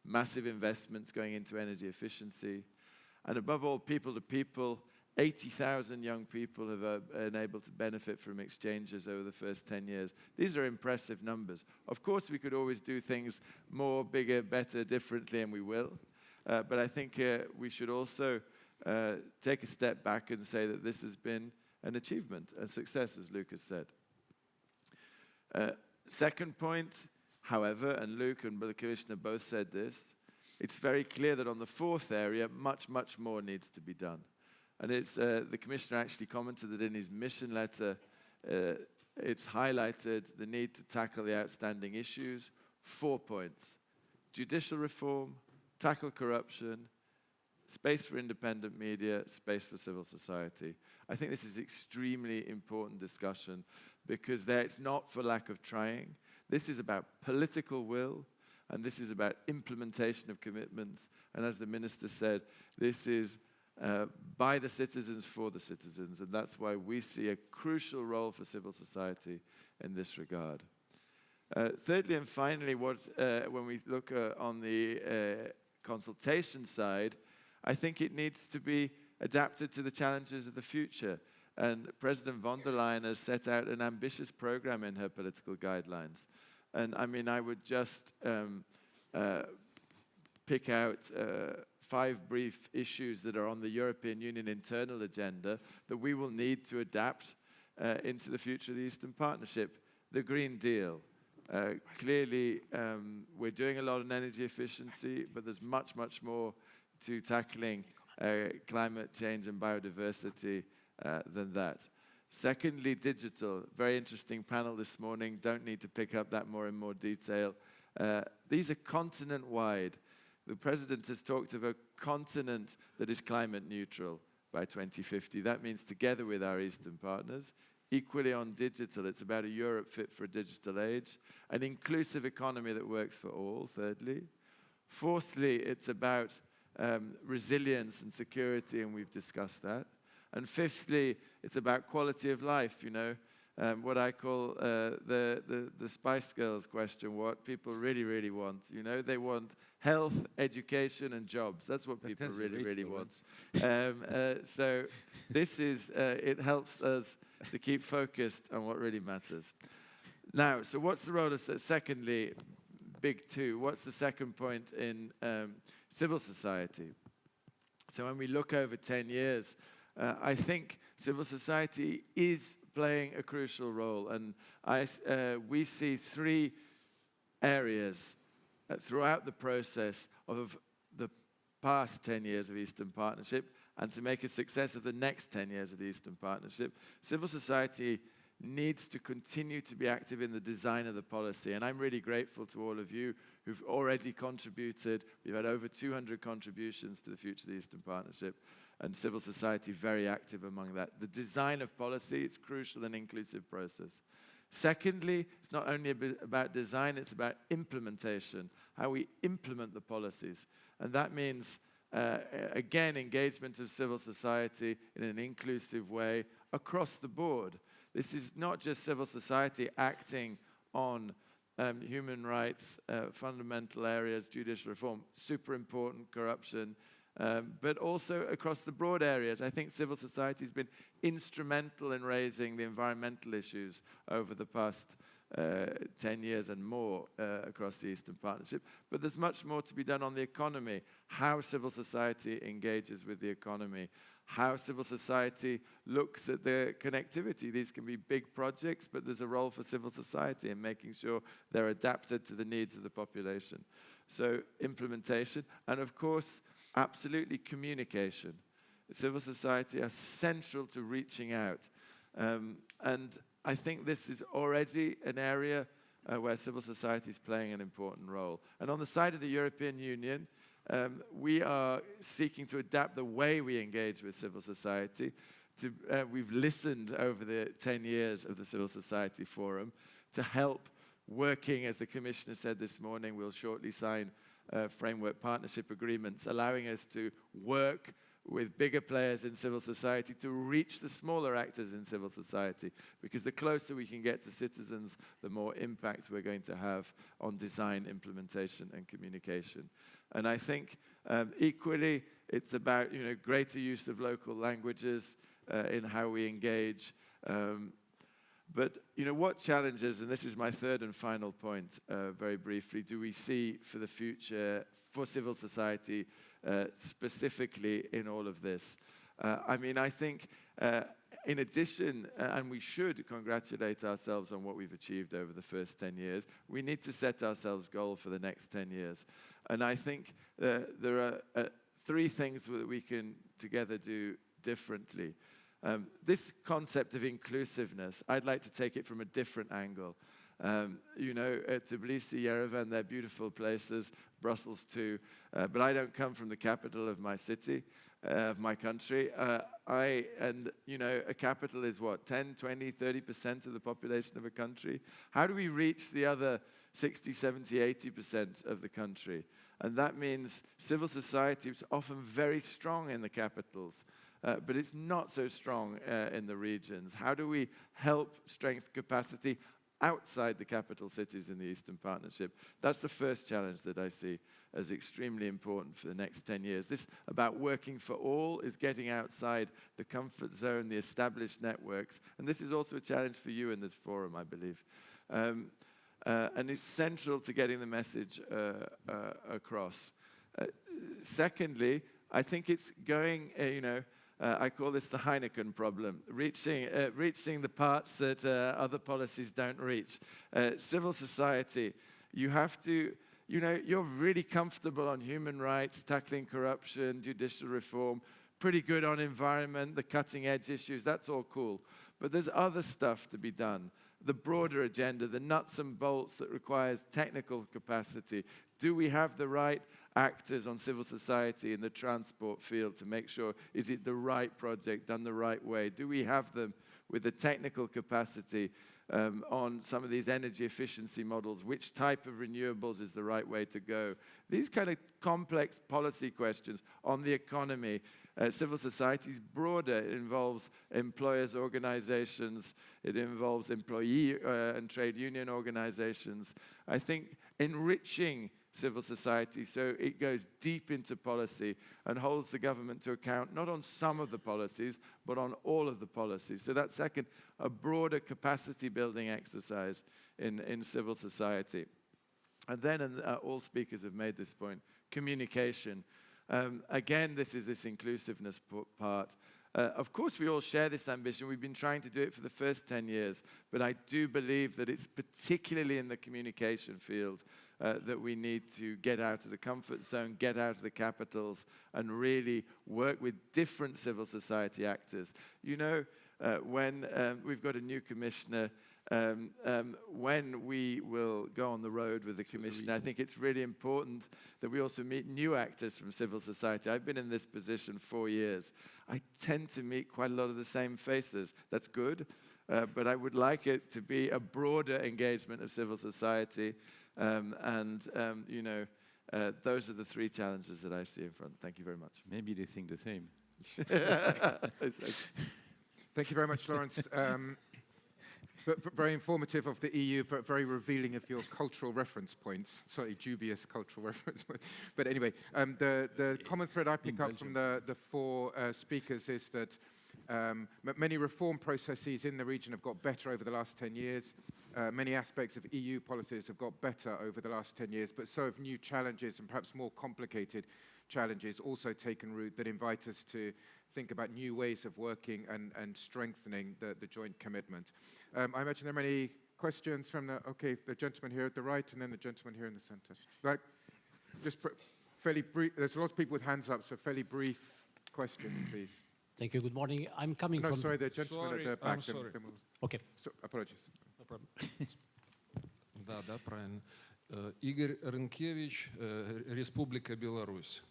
Massive investments going into energy efficiency. And above all, people to people. 80,000 young people have been able to benefit from exchanges over the first 10 years. These are impressive numbers. Of course, we could always do things more, bigger, better, differently, and we will. But I think we should also take a step back and say that this has been an achievement, a success, as Luke has said. Second point, however, and Luke and the Commissioner both said this, it's very clear that on the 4th area, much, much more needs to be done. And it's the Commissioner actually commented that in his mission letter, it's highlighted the need to tackle the outstanding issues. 4 points. Judicial reform, tackle corruption, space for independent media, space for civil society. I think this is extremely important discussion because it's not for lack of trying. This is about political will, and this is about implementation of commitments. And as the Minister said, this is by the citizens, for the citizens, and that's why we see a crucial role for civil society in this regard. Thirdly and finally, when we look on the consultation side, I think it needs to be adapted to the challenges of the future. And President von der Leyen has set out an ambitious program in her political guidelines. And I mean, I would just pick out 5 brief issues that are on the European Union internal agenda that we will need to adapt into the future of the Eastern Partnership. The Green Deal. Clearly, we're doing a lot on energy efficiency, but there's much, much more to tackling climate change and biodiversity than that. Secondly, digital. Very interesting panel this morning. Don't need to pick up that more in more detail. These are continent-wide. The President has talked of a continent that is climate neutral by 2050. That means together with our Eastern partners. Equally on digital, it's about a Europe fit for a digital age. An inclusive economy that works for all, thirdly. Fourthly, it's about resilience and security, and we've discussed that. And fifthly, it's about quality of life, you know. What I call the Spice Girls question, what people really, really want. You know, they want health, education, and jobs. That's what people really, really want. So this is, it helps us to keep focused on what really matters. Now, so what's the role of, secondly, big 2, what's the second point in civil society? So when we look over 10 years, I think civil society is playing a crucial role, and we see 3 areas throughout the process of the past 10 years of Eastern Partnership, and to make a success of the next 10 years of the Eastern Partnership. Civil society needs to continue to be active in the design of the policy, and I'm really grateful to all of you who've already contributed. We've had over 200 contributions to the future of the Eastern Partnership, and civil society very active among that. The design of policy is crucial and inclusive process. Secondly, it's not only about design, it's about implementation, how we implement the policies. And that means, again, engagement of civil society in an inclusive way across the board. This is not just civil society acting on human rights, fundamental areas, judicial reform, super important, corruption, but also across the broad areas. I think civil society has been instrumental in raising the environmental issues over the past 10 years and more across the Eastern Partnership. But there's much more to be done on the economy, how civil society engages with the economy, how civil society looks at the connectivity. These can be big projects, but there's a role for civil society in making sure they're adapted to the needs of the population. So implementation, and of course, absolutely communication. Civil society are central to reaching out. And I think this is already an area where civil society is playing an important role. And on the side of the European Union, we are seeking to adapt the way we engage with civil society. We've listened over the 10 years of the Civil Society Forum to help working, as the Commissioner said this morning, we'll shortly sign framework partnership agreements, allowing us to work with bigger players in civil society to reach the smaller actors in civil society, because the closer we can get to citizens, the more impact we're going to have on design, implementation, and communication. And I think equally, it's about greater use of local languages in how we engage. But what challenges, and this is my third and final point, very briefly, do we see for the future for civil society specifically in all of this? I think in addition, and we should congratulate ourselves on what we've achieved over the first 10 years, we need to set ourselves goals for the next 10 years. And I think there are three things that we can together do differently. This concept of inclusiveness, I'd like to take it from a different angle. Tbilisi, Yerevan, they're beautiful places, Brussels too, but I don't come from the capital of my city, of my country. A capital is what, 10, 20, 30% of the population of a country? How do we reach the other 60, 70, 80% of the country? And that means civil society is often very strong in the capitals, but it's not so strong in the regions. How do we help strengthen capacity outside the capital cities in the Eastern Partnership? That's the first challenge that I see as extremely important for the next 10 years. This about working for all is getting outside the comfort zone, the established networks, and this is also a challenge for you in this forum, I believe. And it's central to getting the message across. Secondly, I think it's going, I call this the Heineken problem, reaching the parts that other policies don't reach. Civil society, you have to, you're really comfortable on human rights, tackling corruption, judicial reform, pretty good on environment, the cutting edge issues, that's all cool. But there's other stuff to be done. The broader agenda, the nuts and bolts that requires technical capacity. Do we have the right actors on civil society in the transport field to make sure, is it the right project done the right way? Do we have them with the technical capacity on some of these energy efficiency models? Which type of renewables is the right way to go? These kind of complex policy questions on the economy. Civil society is broader. It involves employers' organizations. It involves employee and trade union organizations. I think enriching civil society so it goes deep into policy and holds the government to account, not on some of the policies, but on all of the policies. So that's second, a broader capacity building exercise in civil society. And then, and all speakers have made this point, communication. Again, this is this inclusiveness part. Of course, we all share this ambition. We've been trying to do it for the first 10 years, but I do believe that it's particularly in the communication field that we need to get out of the comfort zone, get out of the capitals, and really work with different civil society actors. When we've got a new commissioner, when we will go on the road with the commissioner, I think it's really important that we also meet new actors from civil society. I've been in this position 4 years. I tend to meet quite a lot of the same faces. That's good, but I would like it to be a broader engagement of civil society. Those are the three challenges that I see in front. Thank you very much. Maybe they think the same. Thank you very much, Lawrence. Very informative of the EU, but very revealing of your cultural reference points. Slightly dubious cultural reference points. But anyway, the common thread I pick up from the four speakers is that many reform processes in the region have got better over the last 10 years. Many aspects of EU policies have got better over the last 10 years, but so have new challenges and perhaps more complicated challenges also taken root that invite us to think about new ways of working and strengthening the joint commitment. I imagine there are many questions from the gentleman here at the right and then the gentleman here in the center. Right, just fairly brief, there's a lot of people with hands up, so fairly brief question, please. Thank you. Good morning. I'm coming from... No, sorry, the gentleman at the back. I'm sorry. Okay. So, apologies. No problem. Да, правильно. Игорь Рынкевич, Республика Беларусь.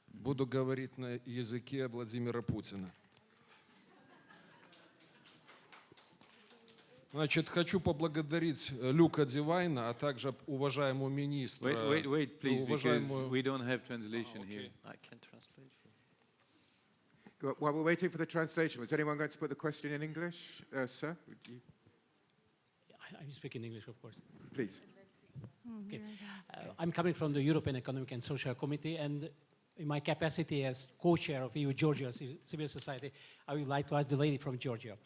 Буду говорить на языке Владимира Путина. Значит, хочу поблагодарить Люка Дивайна, а также уважаемого министра. Wait, please, because we don't have translation here. I can translate. While we're waiting for the translation, was anyone going to put the question in English? Sir, would you? I'm speaking English, of course. Please. Okay. I'm coming from the European Economic and Social Committee, and in my capacity as co-chair of EU-Georgia Civil Society, I would like to ask the lady from Georgia.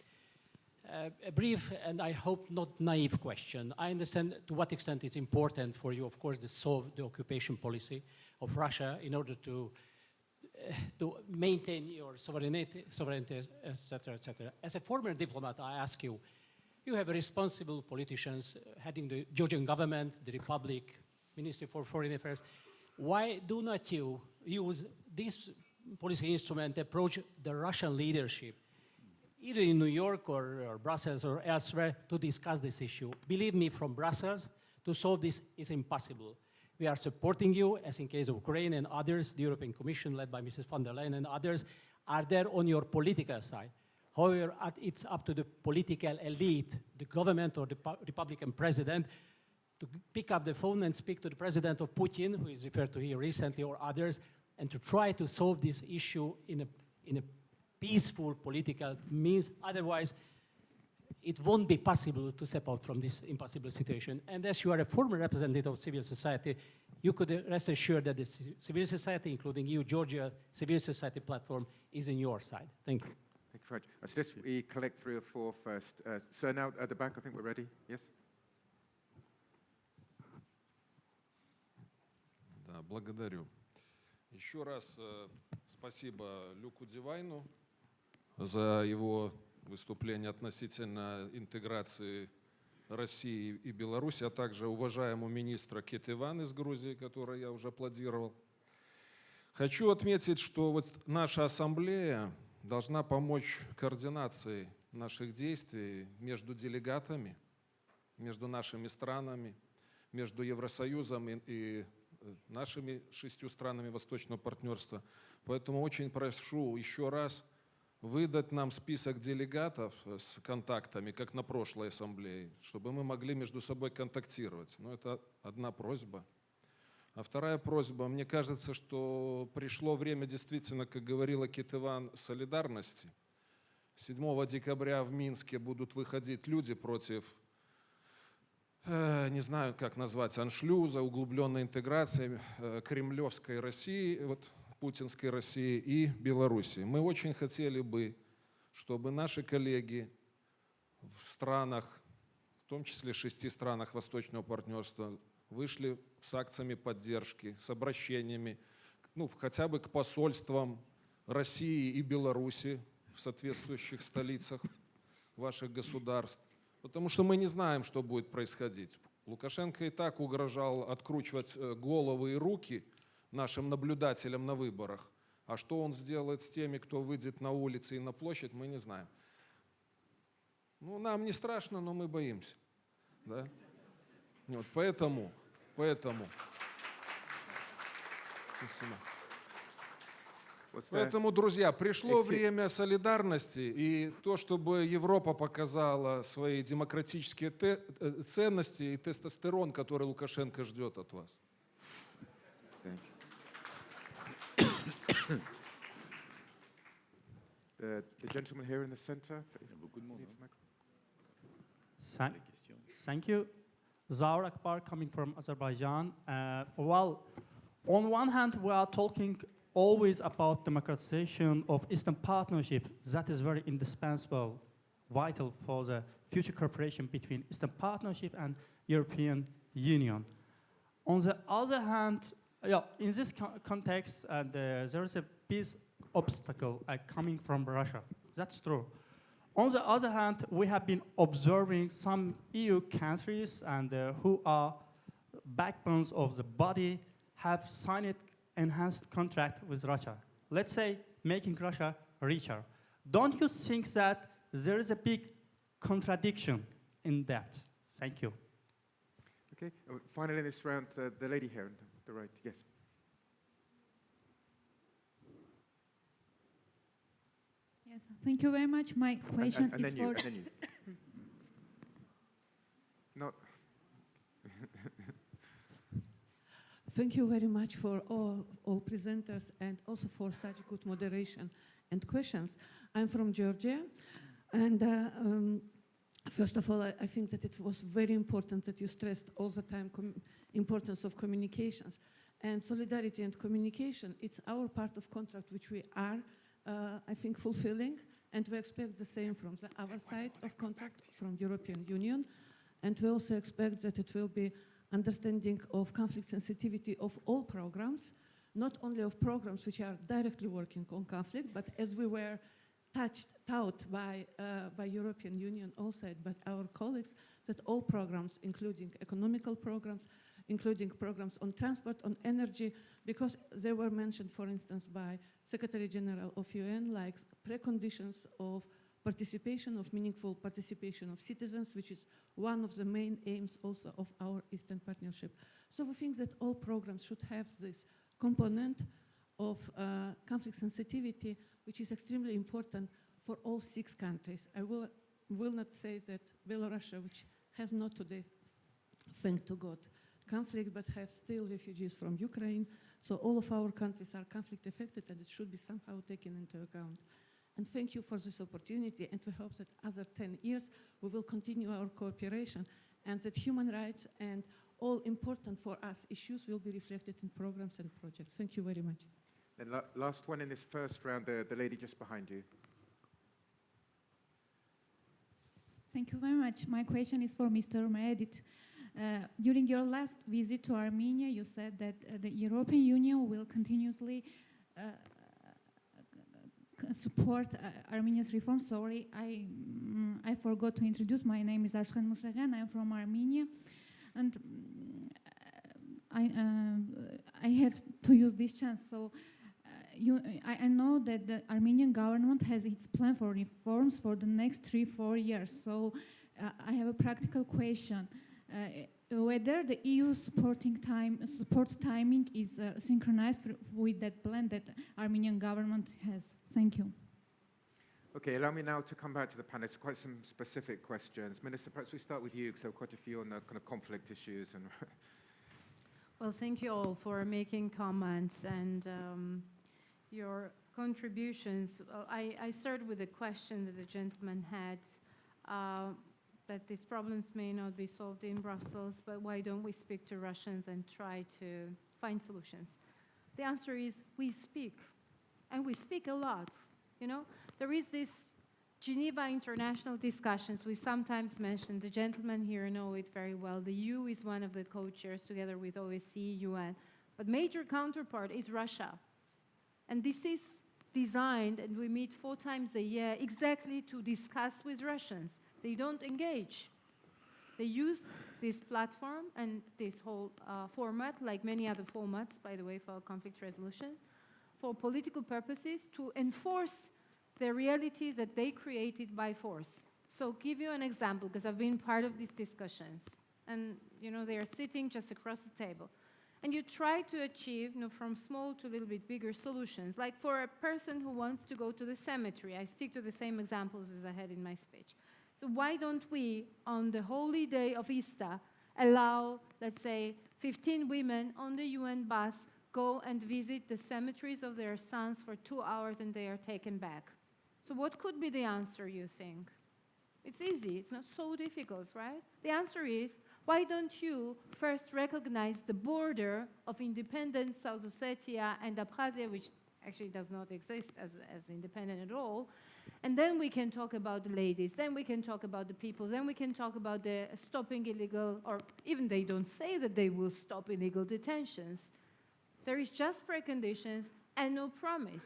A brief and I hope not naive question. I understand to what extent it's important for you, of course, to solve the occupation policy of Russia in order to maintain your sovereignty, etc., etc. As a former diplomat, I ask you, you have responsible politicians heading the Georgian government, the Republic, Ministry for Foreign Affairs. Why do not you use this policy instrument to approach the Russian leadership, either in New York or Brussels or elsewhere, to discuss this issue? Believe me, from Brussels, to solve this is impossible. We are supporting you, as in case of Ukraine and others. The European Commission, led by Mrs. von der Leyen and others, are there on your political side. However, it's up to the political elite, the government or the Republican president, to pick up the phone and speak to the president of Putin, who is referred to here recently, or others, and to try to solve this issue in a peaceful political means. Otherwise, it won't be possible to step out from this impossible situation. And as you are a former representative of civil society, you could rest assured that the civil society, including EU-Georgia Civil Society Platform, is on your side. Thank you. Thank you very much. So let's we collect 3 or 4 first. Sir, now at the back, I think we're ready. Yes? Да, благодарю. Еще раз спасибо Люку Дивайну за его выступление относительно интеграции России и Беларуси, а также уважаемому министру Кетеван из Грузии, которого я уже аплодировал. Хочу отметить, что вот наша ассамблея должна помочь координации наших действий между делегатами, между нашими странами, между Евросоюзом и нашими 6 странами Восточного партнерства. Поэтому очень прошу еще раз выдать нам список делегатов с контактами, как на прошлой ассамблее, чтобы мы могли между собой контактировать. Но это одна просьба. А вторая просьба. Мне кажется, что пришло время действительно, как говорила Кетеван, солидарности. 7 декабря в Минске будут выходить люди против, не знаю, как назвать, аншлюза, углубленной интеграции кремлевской России, вот, путинской России и Беларуси. Мы очень хотели бы, чтобы наши коллеги в странах, в том числе 6 странах Восточного партнерства, вышли с акциями поддержки, с обращениями, ну, хотя бы к посольствам России и Беларуси в соответствующих столицах ваших государств. Потому что мы не знаем, что будет происходить. Лукашенко и так угрожал откручивать головы и руки нашим наблюдателям на выборах. А что он сделает с теми, кто выйдет на улицы и на площадь, мы не знаем. Ну, нам не страшно, но мы боимся. Да? Вот, поэтому. Поэтому, друзья, пришло время солидарности, и то, чтобы Европа показала свои демократические ценности и тестостерон, который Лукашенко ждет от вас. The gentleman here in the center. Thank you. Zaur Akbar, coming from Azerbaijan. Well, on one hand, we are talking always about democratization of Eastern Partnership. That is very indispensable. vital for the future cooperation between Eastern Partnership and European Union. On the other hand, in this context, there is a big obstacle coming from Russia. That's true. On the other hand, we have been observing some EU countries and who are backbones of the body have signed enhanced contract with Russia. Let's say making Russia richer. Don't you think that there is a big contradiction in that? Thank you. Okay, finally in this round, the lady here on the right, yes. Yes, thank you very much. My question and is then for... and then you. Not. Thank you very much for all presenters and also for such good moderation and questions. I'm from Georgia, and first of all, I think that it was very important that you stressed all the time importance of communications and solidarity and communication. It's our part of contract which we are, I think, fulfilling, and we expect the same from our side of contract from European Union, and we also expect that it will be understanding of conflict sensitivity of all programs, not only of programs which are directly working on conflict, but as we were taught by European Union also, but our colleagues, that all programs, including economical programs, including programs on transport, on energy, because they were mentioned, for instance, by Secretary General of UN, like preconditions of participation, of meaningful participation of citizens, which is one of the main aims also of our Eastern Partnership. So we think that all programs should have this component of conflict sensitivity, which is extremely important for all 6 countries. I will not say that Belarus, which has not today, thank to God, conflict, but have still refugees from Ukraine. So all of our countries are conflict affected, and it should be somehow taken into account. And thank you for this opportunity, and we hope that other 10 years we will continue our cooperation, and that human rights and all important for us issues will be reflected in programs and projects. Thank you very much. And last one in this first round, the lady just behind you. Thank you very much. My question is for Mr. Medit. During your last visit to Armenia, you said that the European Union will continuously support Armenia's reform. Sorry, I forgot to introduce. My name is Ashkan Mushaghan. I'm from Armenia, and I have to use this chance. So I know that the Armenian government has its plan for reforms for the next 3-4 years. So I have a practical question. Whether the EU support timing is synchronized with that plan that Armenian government has. Thank you. Okay, allow me now to come back to the panel. It's quite some specific questions. Minister, perhaps we start with you, because there are quite a few on the kind of conflict issues. And Well, thank you all for making comments and your contributions. Well, I started with a question that the gentleman had, that these problems may not be solved in Brussels, but why don't we speak to Russians and try to find solutions? The answer is we speak, and we speak a lot. You know, there is this Geneva international discussions we sometimes mention. The gentlemen here know it very well. The EU is one of the co-chairs together with OSCE, UN, but major counterpart is Russia. And this is designed, and we meet 4 times a year, exactly to discuss with Russians. They don't engage. They use this platform and this whole format, like many other formats, by the way, for conflict resolution, for political purposes, to enforce the reality that they created by force. So give you an example, because I've been part of these discussions. And, you know, they are sitting just across the table. And you try to achieve, you know, from small to a little bit bigger solutions. Like for a person who wants to go to the cemetery, I stick to the same examples as I had in my speech. So why don't we, on the holy day of Easter, allow, let's say, 15 women on the UN bus go and visit the cemeteries of their sons for 2 hours and they are taken back? So what could be the answer, you think? It's easy. It's not so difficult, right? The answer is, why don't you first recognize the border of independent South Ossetia and Abkhazia, which actually does not exist as independent at all, And then we can talk about the ladies, then we can talk about the people, then we can talk about the stopping illegal, or even they don't say that they will stop illegal detentions. There is just preconditions and no promise.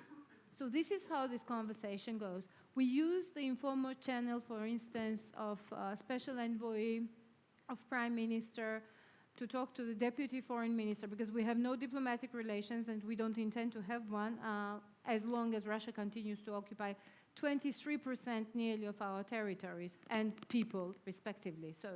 So this is how this conversation goes. We use the informal channel, for instance, of Special Envoy, of Prime Minister, to talk to the Deputy Foreign Minister, because we have no diplomatic relations and we don't intend to have one as long as Russia continues to occupy 23% nearly of our territories and people, respectively. So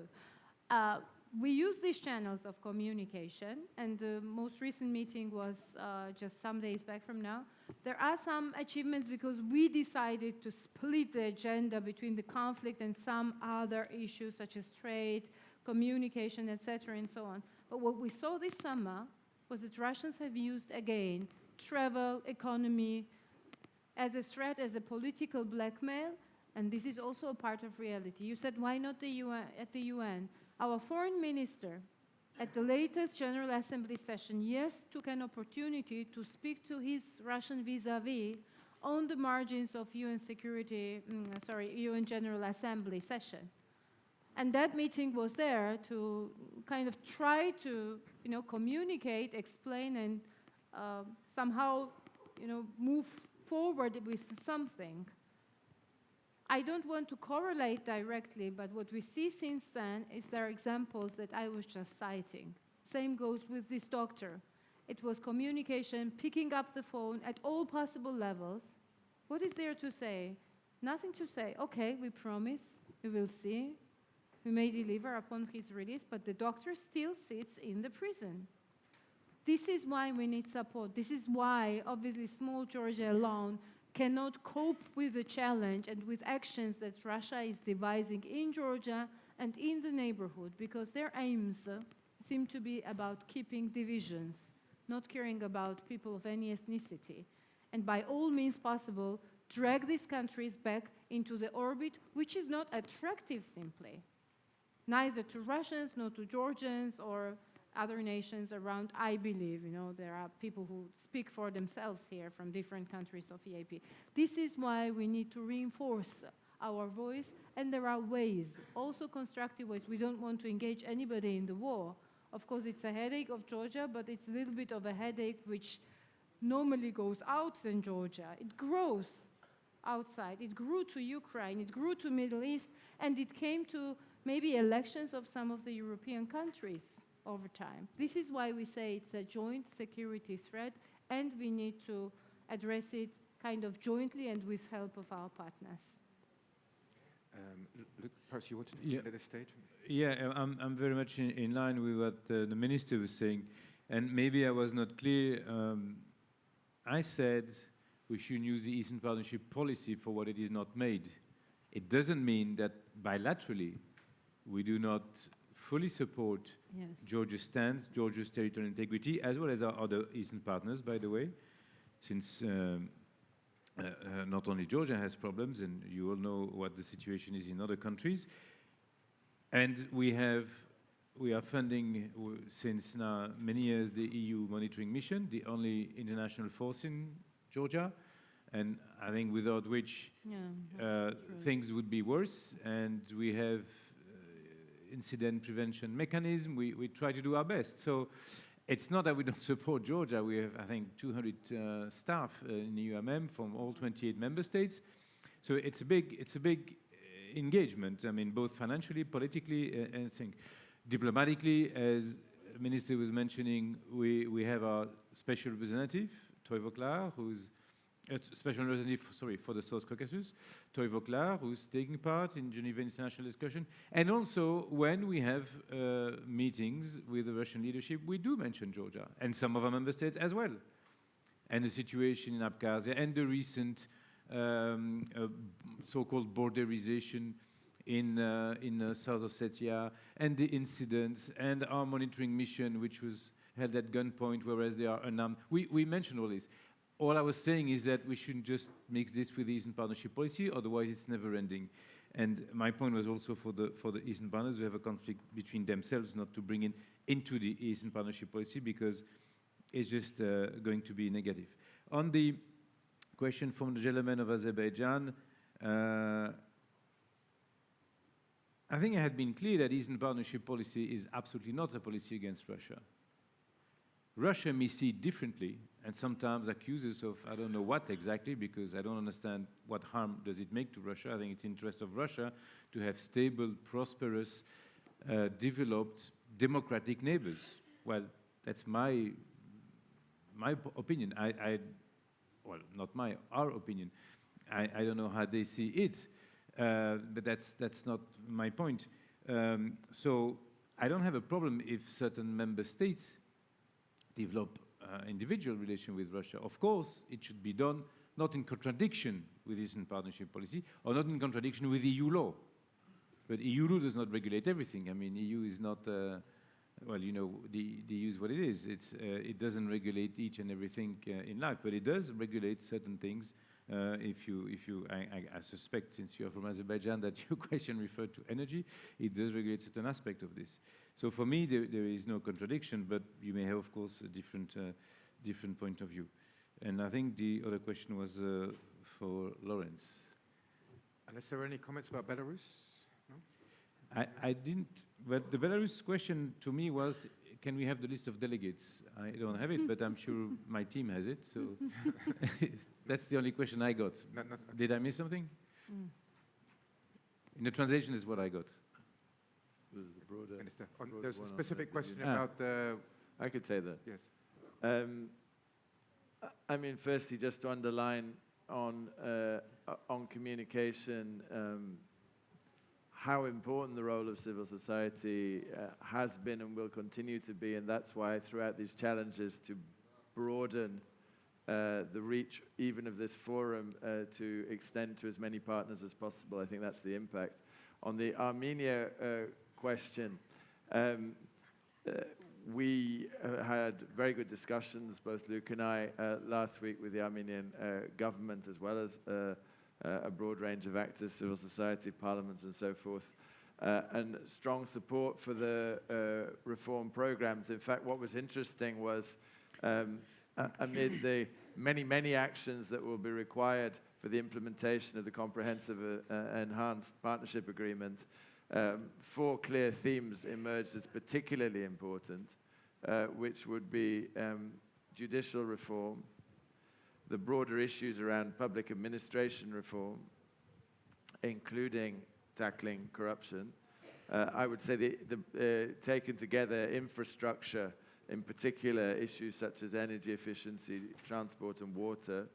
we use these channels of communication, and the most recent meeting was just some days back from now. There are some achievements because we decided to split the agenda between the conflict and some other issues such as trade, communication, etc., and so on. But what we saw this summer was that Russians have used again travel, economy, as a threat, as a political blackmail, and this is also a part of reality. You said, why not the UN, at the UN? Our foreign minister, at the latest General Assembly session, yes, took an opportunity to speak to his Russian vis-a-vis on the margins of UN UN General Assembly session. And that meeting was there to kind of try to, communicate, explain, and somehow, move forward with something. I don't want to correlate directly, but what we see since then is there are examples that I was just citing. Same goes with this doctor. It was communication, picking up the phone at all possible levels. What is there to say? Nothing to say. Okay, we promise, we will see. We may deliver upon his release, but the doctor still sits in the prison. This is why we need support. This is why, obviously, small Georgia alone cannot cope with the challenge and with actions that Russia is devising in Georgia and in the neighborhood, because their aims seem to be about keeping divisions, not caring about people of any ethnicity, and by all means possible, drag these countries back into the orbit, which is not attractive simply, neither to Russians, nor to Georgians, or other nations around. I believe, there are people who speak for themselves here from different countries of EaP. This is why we need to reinforce our voice, and there are ways, also constructive ways. We don't want to engage anybody in the war. Of course, it's a headache of Georgia, but it's a little bit of a headache which normally goes out in Georgia. It grows outside. It grew to Ukraine, it grew to Middle East, and it came to maybe elections of some of the European countries over time. This is why we say it's a joint security threat, and we need to address it kind of jointly and with help of our partners. Luke, perhaps you wanted to get at this stage? Yeah, I'm very much in line with what the minister was saying, and maybe I was not clear. I said we should use the Eastern Partnership policy for what it is not made. It doesn't mean that bilaterally we do not fully support Georgia's stance, Georgia's territorial integrity, as well as our other Eastern partners, by the way, since not only Georgia has problems, and you all know what the situation is in other countries. And we are funding, since now many years, the EU monitoring mission, the only international force in Georgia, and I think without which things would be worse. And we have incident prevention mechanism. We try to do our best. So it's not that we don't support Georgia. We have, I think, 200 staff in the UMM from all 28 member states. So it's a big engagement. I mean, both financially, politically, and I think diplomatically, as the minister was mentioning, we have our special representative, Toivo Klar, who's special representative, for the South Caucasus, Toivo Klar, who's taking part in Geneva international discussion. And also, when we have meetings with the Russian leadership, we do mention Georgia, and some of our member states as well. And the situation in Abkhazia, and the recent so-called borderization in South Ossetia, and the incidents, and our monitoring mission, which was held at gunpoint, whereas they are unarmed. We mentioned all this. All I was saying is that we shouldn't just mix this with the Eastern Partnership policy, otherwise it's never ending. And my point was also for the Eastern partners who have a conflict between themselves, not to bring into the Eastern Partnership policy, because it's just going to be negative. On the question from the gentleman of Azerbaijan, I think I had been clear that Eastern Partnership policy is absolutely not a policy against Russia. Russia may see it differently and sometimes accuses of I don't know what exactly, because I don't understand what harm does it make to Russia. I think it's in the interest of Russia to have stable, prosperous, developed, democratic neighbors. Well, that's my opinion. Well, not our opinion. I don't know how they see it, but that's not my point. So I don't have a problem if certain member states develop individual relation with Russia. Of course, it should be done not in contradiction with Eastern Partnership policy or not in contradiction with EU law. But EU law does not regulate everything. I mean, EU is not, well, you know, the EU is what it is. It doesn't regulate each and everything in life, but it does regulate certain things. I suspect, since you are from Azerbaijan, that your question referred to energy. It does regulate certain aspect of this. So for me, there is no contradiction, but you may have, of course, a different point of view. And I think the other question was for Lawrence. Unless there are any comments about Belarus? No? I didn't, but the Belarus question to me was, can we have the list of delegates? I don't have it, but I'm sure my team has it. So that's the only question I got. No. Did I miss something? In the translation is what I got. Minister, there's a specific question about the... I could say that. Yes. I mean, firstly, just to underline on communication, how important the role of civil society has been and will continue to be, and that's why throughout these challenges to broaden the reach even of this forum to extend to as many partners as possible. I think that's the impact. On the Armenia question, we had very good discussions, both Luke and I, last week with the Armenian government, as well as a broad range of actors, civil society, parliaments, and so forth, and strong support for the reform programs. In fact, what was interesting was amid the many actions that will be required for the implementation of the comprehensive enhanced partnership agreement, 4 clear themes emerged as particularly important, which would be judicial reform, the broader issues around public administration reform, including tackling corruption. I would say the taken together infrastructure, in particular issues such as energy efficiency, transport and water,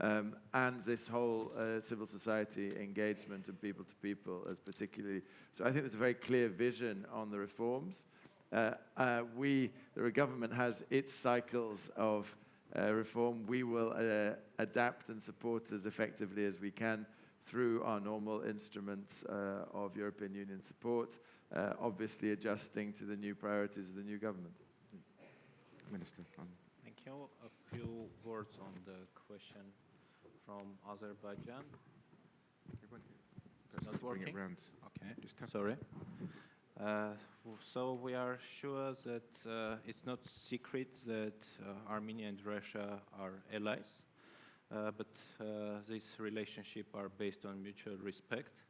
and this whole civil society engagement and people to people as particularly. So I think there's a very clear vision on the reforms. The government has its cycles of reform. We will adapt and support as effectively as we can through our normal instruments of European Union support, obviously adjusting to the new priorities of the new government. Minister. Thank you. A few words on the question from Azerbaijan. Not working? Okay, sorry. So we are sure that it's not secret that Armenia and Russia are allies, but this relationship are based on mutual respect,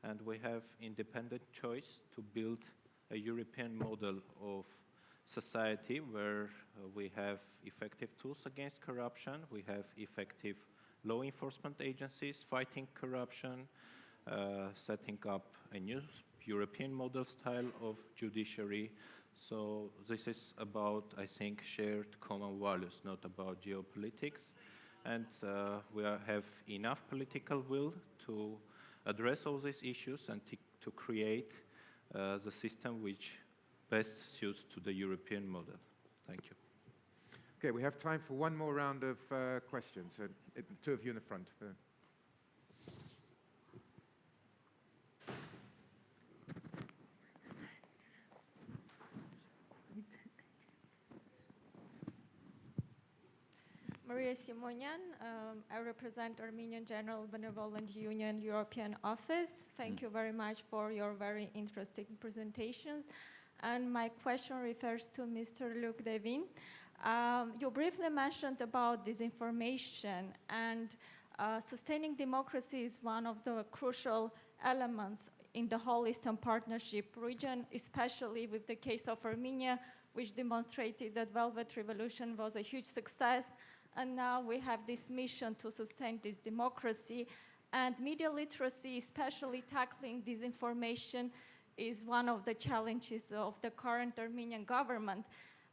and we have independent choice to build a European model of society where we have effective tools against corruption, we have effective law enforcement agencies fighting corruption, setting up a new European model style of judiciary. So this is about, I think, shared common values, not about geopolitics. And we have enough political will to address all these issues and to create the system which best suits to the European model. Thank you. Okay, we have time for one more round of questions. 2 of you in the front. Maria Simonian, I represent Armenian General Benevolent Union European Office. Thank you very much for your very interesting presentations. And my question refers to Mr. Luc Devin. You briefly mentioned about disinformation, and Sustaining democracy is one of the crucial elements in the whole Eastern Partnership region, especially with the case of Armenia, which demonstrated that Velvet Revolution was a huge success. And now we have this mission to sustain this democracy. And media literacy, especially tackling disinformation, is one of the challenges of the current Armenian government.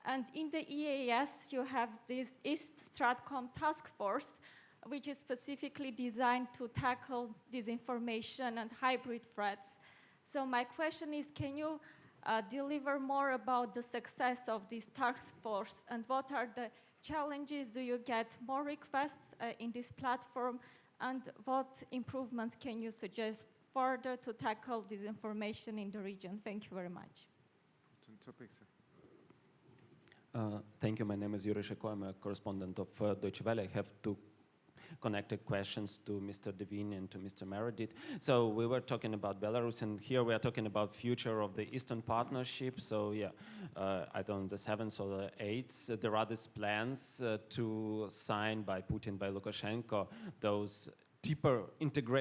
And in the EAS, you have this East Stratcom task force, which is specifically designed to tackle disinformation and hybrid threats. So my question is, can you deliver more about the success of this task force, and what are the challenges? Do you get more requests in this platform, and what improvements can you suggest further to tackle disinformation in the region? Thank you very much. Thank you. My name is Yuri Sheko. I'm a correspondent of Deutsche Welle. I have two connected questions to Mr. Devine and to Mr. Meredith. So we were talking about Belarus, and here we are talking about future of the Eastern Partnership. So yeah, I don't know, the 7th or the 8th, there are these plans to sign by Putin, by Lukashenko, those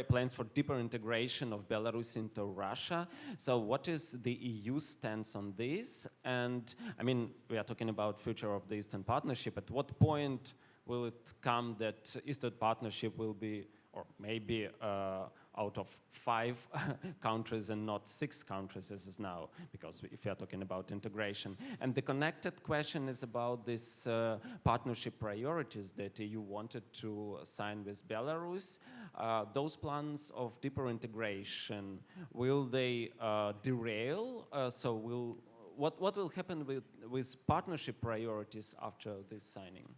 plans for deeper integration of Belarus into Russia. So what is the EU stance on this? And I mean, we are talking about future of the Eastern Partnership. At what point will it come that Eastern Partnership will be, or maybe out of 5 countries and not 6 countries as is now, because if we are talking about integration. And the connected question is about this partnership priorities that EU wanted to sign with Belarus. Those plans of deeper integration, will they derail? What will happen with partnership priorities after this signing?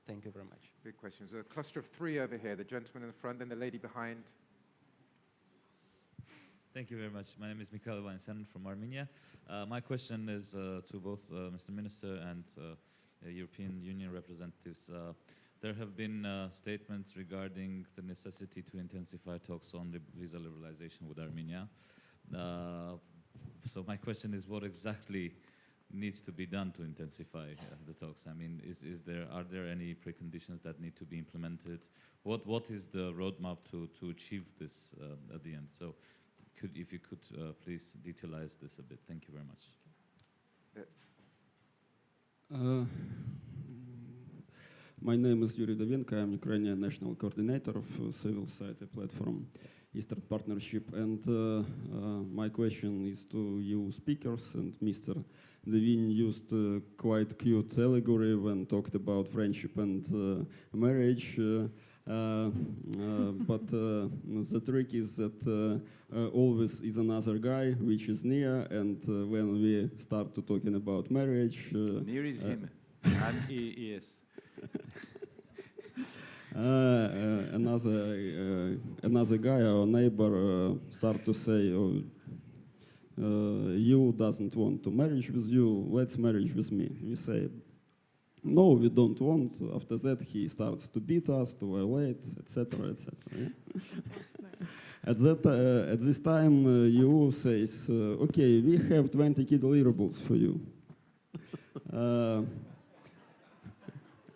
Thank you very much. Big questions. A cluster of 3 over here, the gentleman in the front, then the lady behind. Thank you very much. My name is Mikhail Ivanyan from Armenia. My question is to both Mr. Minister and European Union representatives. There have been statements regarding the necessity to intensify talks on the visa liberalization with Armenia. So my question is, what exactly needs to be done to intensify the talks? I mean, are there any preconditions that need to be implemented? What is the roadmap to achieve this at the end? So if you could please detailize this a bit. Thank you very much. My name is Yuri Dovenko. I'm Ukrainian national coordinator of civil society platform Eastern Partnership. And my question is to you speakers. And Mr. Devine used quite cute allegory when talked about friendship and marriage. But the trick is that always is another guy which is near, and when we start to talking about marriage, near is him, and he is. Another guy or neighbor start to say, "Oh, you doesn't want to marriage with you. Let's marriage with me." We say, "No, we don't want." After that, he starts to beat us, to violate, etc., etc. Yeah? At this time, EU says, "Okay, we have 20 key deliverables for you."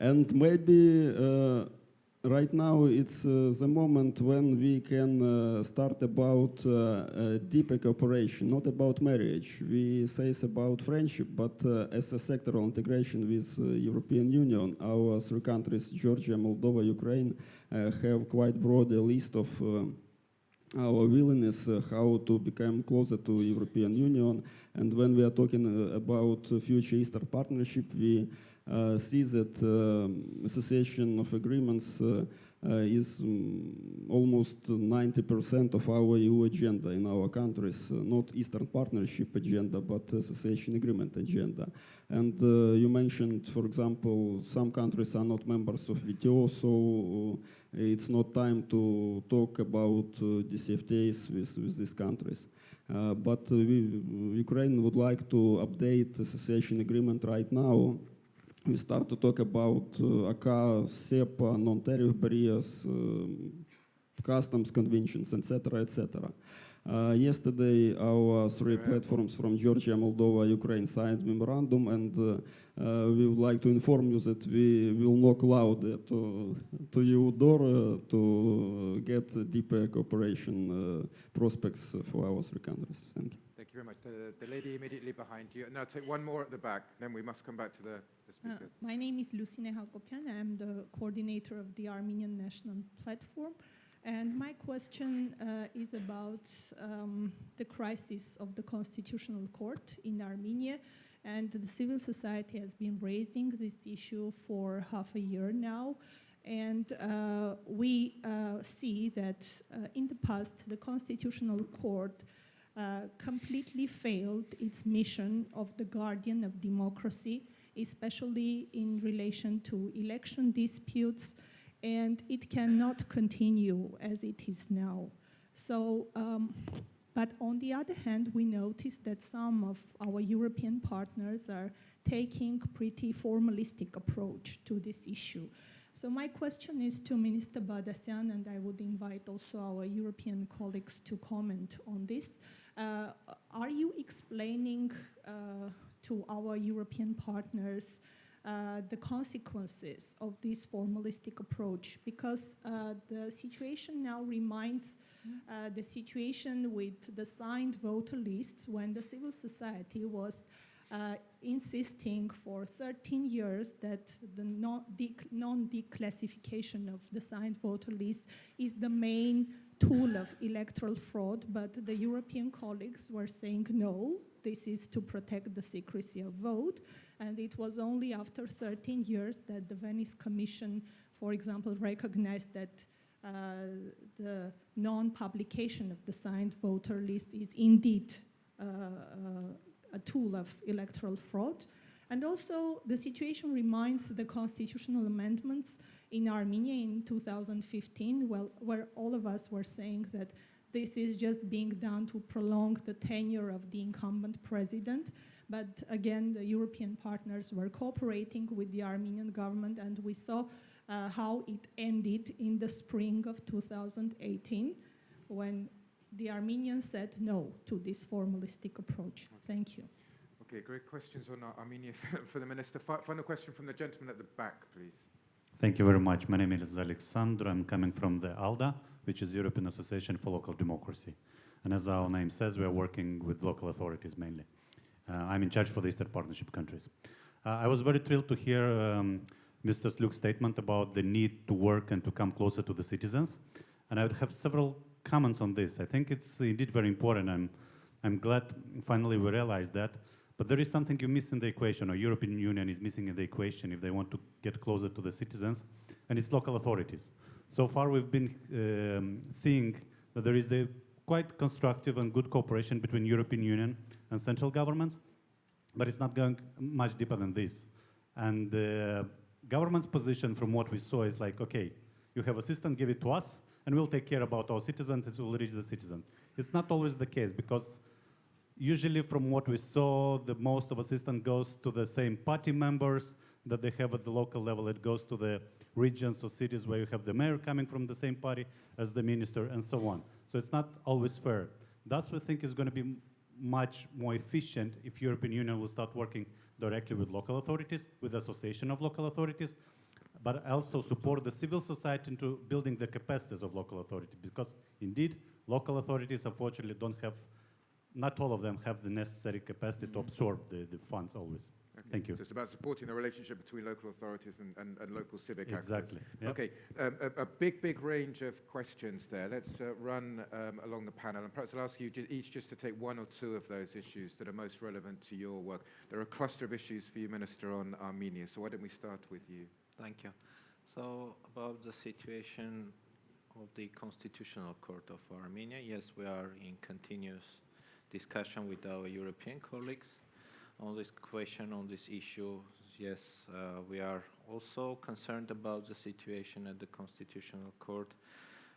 And maybe right now it's the moment when we can start about deeper cooperation, not about marriage. We say it's about friendship, but as a sectoral integration with European Union, our 3 countries, Georgia, Moldova, Ukraine, have quite broad a list of our willingness how to become closer to European Union. And when we are talking about future Eastern Partnership, we see that association of agreements is almost 90% of our EU agenda in our countries, not Eastern Partnership agenda, but association agreement agenda. And you mentioned, for example, some countries are not members of WTO, so it's not time to talk about DCFTAs with these countries. But Ukraine would like to update association agreement right now. We start to talk about ACA, SEPA, non-tariff barriers, customs conventions, etc., etc. Yesterday, our three platforms from Georgia, Moldova, Ukraine signed memorandum, and we would like to inform you that we will knock loud to your door to get deeper cooperation prospects for our three countries. Thank you. Thank you very much. The lady immediately behind you. And I'll take one more at the back, then we must come back to the speakers. My name is Lucine Hakopian. I'm the coordinator of the Armenian National Platform. And my question is about the crisis of the Constitutional Court in Armenia. And the civil society has been raising this issue for half a year now. And we see that in the past, the Constitutional Court completely failed its mission of the guardian of democracy, especially in relation to election disputes, and it cannot continue as it is now. So, but on the other hand, we notice that some of our European partners are taking pretty formalistic approach to this issue. So my question is to Minister Badassian, and I would invite also our European colleagues to comment on this. Are you explaining to our European partners the consequences of this formalistic approach? Because the situation now reminds the situation with the signed voter lists when the civil society was insisting for 13 years that the non-declassification of the signed voter list is the main tool of electoral fraud, but the European colleagues were saying no, this is to protect the secrecy of vote, and it was only after 13 years that the Venice Commission, for example, recognized that the non-publication of the signed voter list is indeed a tool of electoral fraud. And also, the situation reminds the constitutional amendments in Armenia in 2015, where all of us were saying that this is just being done to prolong the tenure of the incumbent president. But again, the European partners were cooperating with the Armenian government, and we saw how it ended in the spring of 2018, when the Armenians said no to this formalistic approach. Thank you. Okay, great questions on Armenia for the Minister. Final question from the gentleman at the back, please. Thank you very much. My name is Alexandru. I'm coming from the ALDA, which is European Association for Local Democracy. And as our name says, we are working with local authorities mainly. I'm in charge for the Eastern Partnership countries. I was very thrilled to hear Mr. Sluk's statement about the need to work and to come closer to the citizens. And I would have several comments on this. I think it's indeed very important. I'm glad finally we realized that. But there is something you miss in the equation, or European Union is missing in the equation if they want to get closer to the citizens, and it's local authorities. So far we've been seeing that there is a quite constructive and good cooperation between European Union and central governments, but it's not going much deeper than this. And the government's position from what we saw is like, okay, you have a system, give it to us, and we'll take care about our citizens, it will reach the citizen. It's not always the case, because usually from what we saw, the most of assistance goes to the same party members that they have at the local level. It goes to the regions or cities where you have the mayor coming from the same party as the minister and so on. So it's not always fair. Thus, we think it's going to be much more efficient if European Union will start working directly with local authorities, with the Association of Local Authorities, but also support the civil society into building the capacities of local authorities, because indeed, local authorities unfortunately don't have, not all of them have the necessary capacity to absorb the funds always. Okay. Thank you. So it's about supporting the relationship between local authorities and local civic actors. Exactly. Yep. Okay, a big range of questions there. Let's run along the panel, and perhaps I'll ask you each just to take one or two of those issues that are most relevant to your work. There are a cluster of issues for you, Minister, on Armenia, so why don't we start with you? Thank you. So about the situation of the Constitutional Court of Armenia, yes, we are in continuous discussion with our European colleagues on this question, on this issue. Yes, we are also concerned about the situation at the Constitutional Court.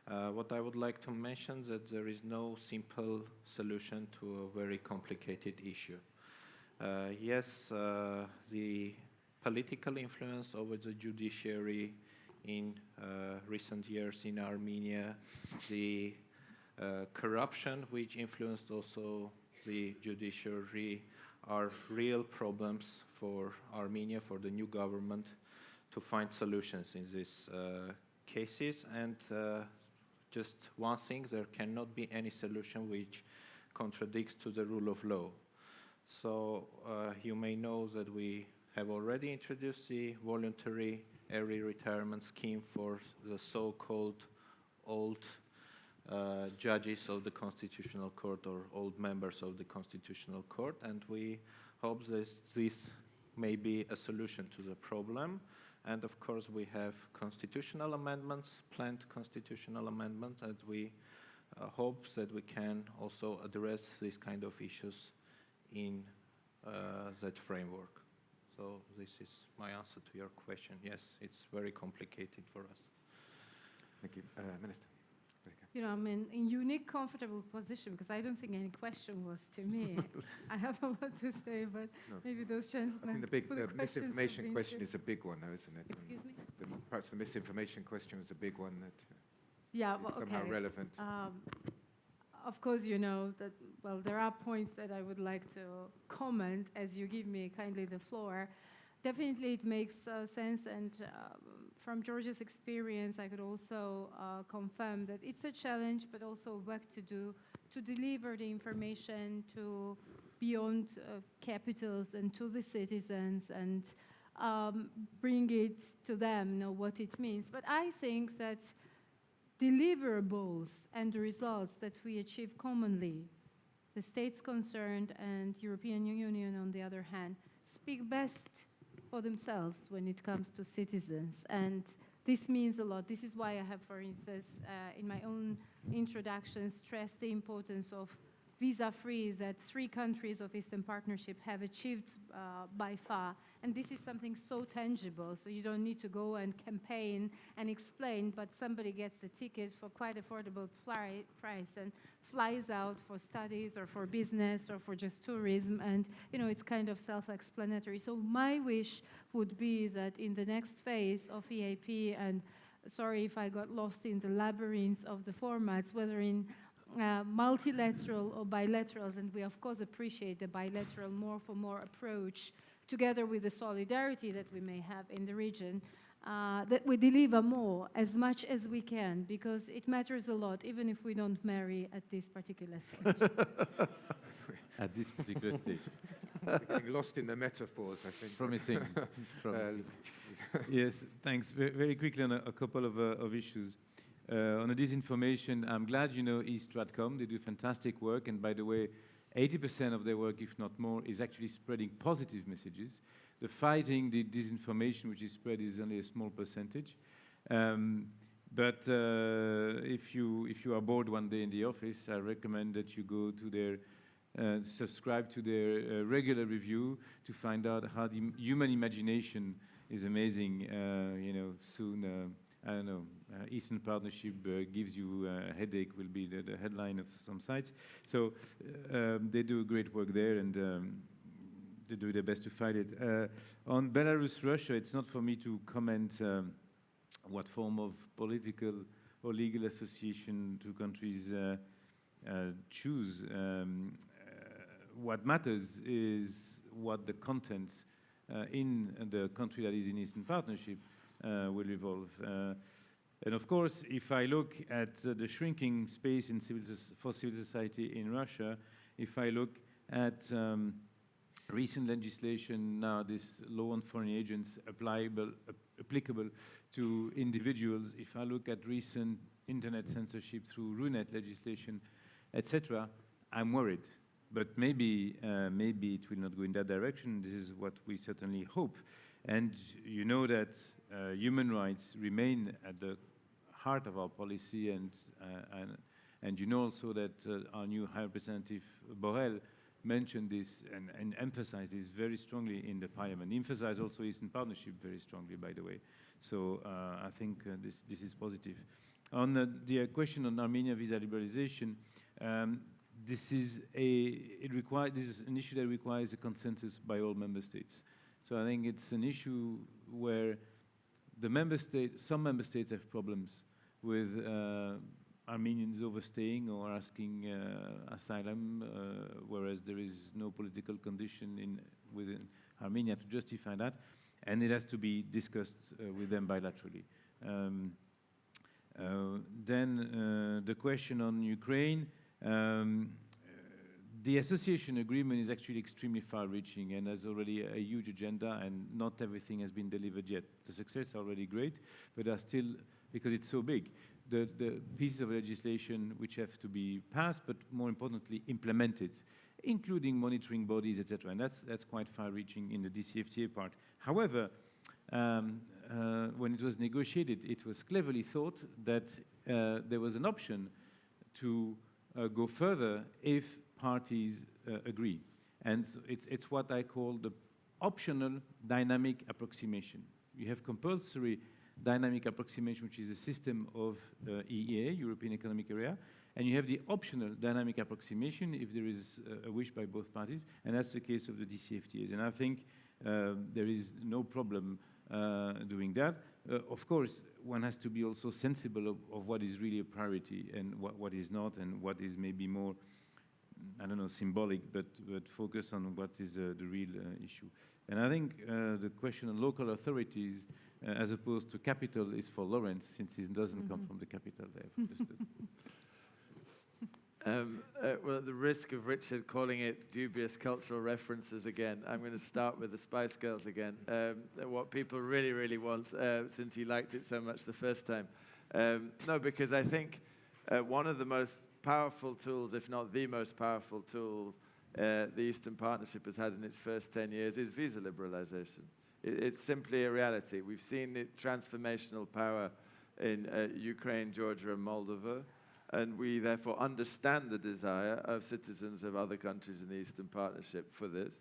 What I would like to mention that there is no simple solution to a very complicated issue. Yes, the political influence over the judiciary in recent years in Armenia, the corruption which influenced also the judiciary are real problems for Armenia, for the new government to find solutions in these cases. And just one thing, there cannot be any solution which contradicts to the rule of law. So you may know that we have already introduced the voluntary early retirement scheme for the so-called old judges of the Constitutional Court or old members of the Constitutional Court, and we hope that this may be a solution to the problem. And of course, we have constitutional amendments, planned constitutional amendments, and we hope that we can also address these kind of issues in that framework. So this is my answer to your question. Yes, it's very complicated for us. Thank you. Minister. You know, I'm in a unique, comfortable position because I don't think any question was to me. I have a lot to say, but maybe those gentlemen. I think the big misinformation question is a big one, though, isn't it? Excuse me? Perhaps the misinformation question was a big one that yeah, is well, somehow okay. relevant. Of course, you know that, well, there are points that I would like to comment as you give me kindly the floor. Definitely it makes sense, and from Georgia's experience, I could also confirm that it's a challenge, but also work to do to deliver the information to beyond capitals and to the citizens and bring it to them, know what it means. But I think that deliverables and the results that we achieve commonly, the states concerned and European Union on the other hand, speak best for themselves when it comes to citizens. And this means a lot. This is why I have, for instance, in my own introduction, stressed the importance of visa-free that 3 countries of Eastern Partnership have achieved by far. And this is something so tangible, so you don't need to go and campaign and explain, but somebody gets a ticket for quite affordable price and flies out for studies or for business or for just tourism, and you know, it's kind of self-explanatory. So my wish would be that in the next phase of EaP, and sorry if I got lost in the labyrinth of the formats, whether in multilateral or bilaterals, and we of course appreciate the bilateral more for more approach, together with the solidarity that we may have in the region, that we deliver more as much as we can, because it matters a lot, even if we don't marry at this particular stage. At this particular stage. We're getting lost in the metaphors, I think. Promising. It's promising. Yes, thanks. Very quickly on a couple of issues. On the disinformation, I'm glad you know eStratcom. They do fantastic work, and by the way, 80% of their work, if not more, is actually spreading positive messages. The fighting the disinformation which is spread is only a small percentage. But if you are bored one day in the office, I recommend that you go to their, subscribe to their regular review to find out how the human imagination is amazing. You know, soon, I don't know, Eastern Partnership gives you a headache will be the headline of some sites. So they do great work there, and they do their best to fight it. On Belarus, Russia, it's not for me to comment what form of political or legal association two countries choose. What matters is what the content in the country that is in Eastern Partnership will evolve. And of course, if I look at the shrinking space in for civil society in Russia, if I look at recent legislation now, this law on foreign agents applicable to individuals, if I look at recent internet censorship through RUNET legislation, etc., I'm worried. But maybe it will not go in that direction. This is what we certainly hope. And you know that human rights remain at the heart of our policy, and you know also that our new High Representative Borrell mentioned this and emphasized this very strongly in the Parliament. Emphasized also Eastern Partnership very strongly, by the way. So I think this is positive. On the question on Armenia visa liberalization, this is an issue that requires a consensus by all member states. So I think it's an issue where some member states have problems with Armenians overstaying or asking asylum, whereas there is no political condition within Armenia to justify that, and it has to be discussed with them bilaterally. Then the question on Ukraine, the association agreement is actually extremely far-reaching and has already a huge agenda, and not everything has been delivered yet. The success is already great, but are still, because it's so big, the pieces of legislation which have to be passed, but more importantly, implemented, including monitoring bodies, etc. And that's quite far-reaching in the DCFTA part. However, when it was negotiated, it was cleverly thought that there was an option to go further if parties agree. And so it's what I call the optional dynamic approximation. You have compulsory dynamic approximation, which is a system of EEA, European Economic Area, and you have the optional dynamic approximation if there is a wish by both parties, and that's the case of the DCFTAs. And I think there is no problem doing that. Of course, one has to be also sensible of what is really a priority and what is not, and what is maybe more, I don't know, symbolic, but focus on what is the real issue. And I think the question on local authorities, as opposed to capital, is for Lawrence, since it doesn't come from the capital there. Well, at the risk of Richard calling it dubious cultural references again, I'm going to start with the Spice Girls again. What people really, really want, since he liked it so much the first time. No, because I think one of the most powerful tools, if not the most powerful tool, the Eastern Partnership has had in its first 10 years is visa liberalization. It's simply a reality. We've seen it transformational power in Ukraine, Georgia, and Moldova, and we therefore understand the desire of citizens of other countries in the Eastern Partnership for this.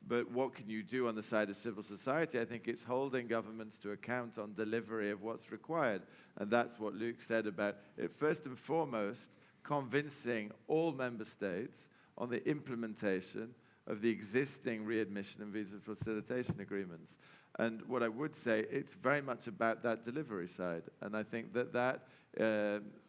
But what can you do on the side of civil society? I think it's holding governments to account on delivery of what's required, and that's what Luc said about it. First and foremost, convincing all member states on the implementation of the existing readmission and visa facilitation agreements. And what I would say, it's very much about that delivery side. And I think that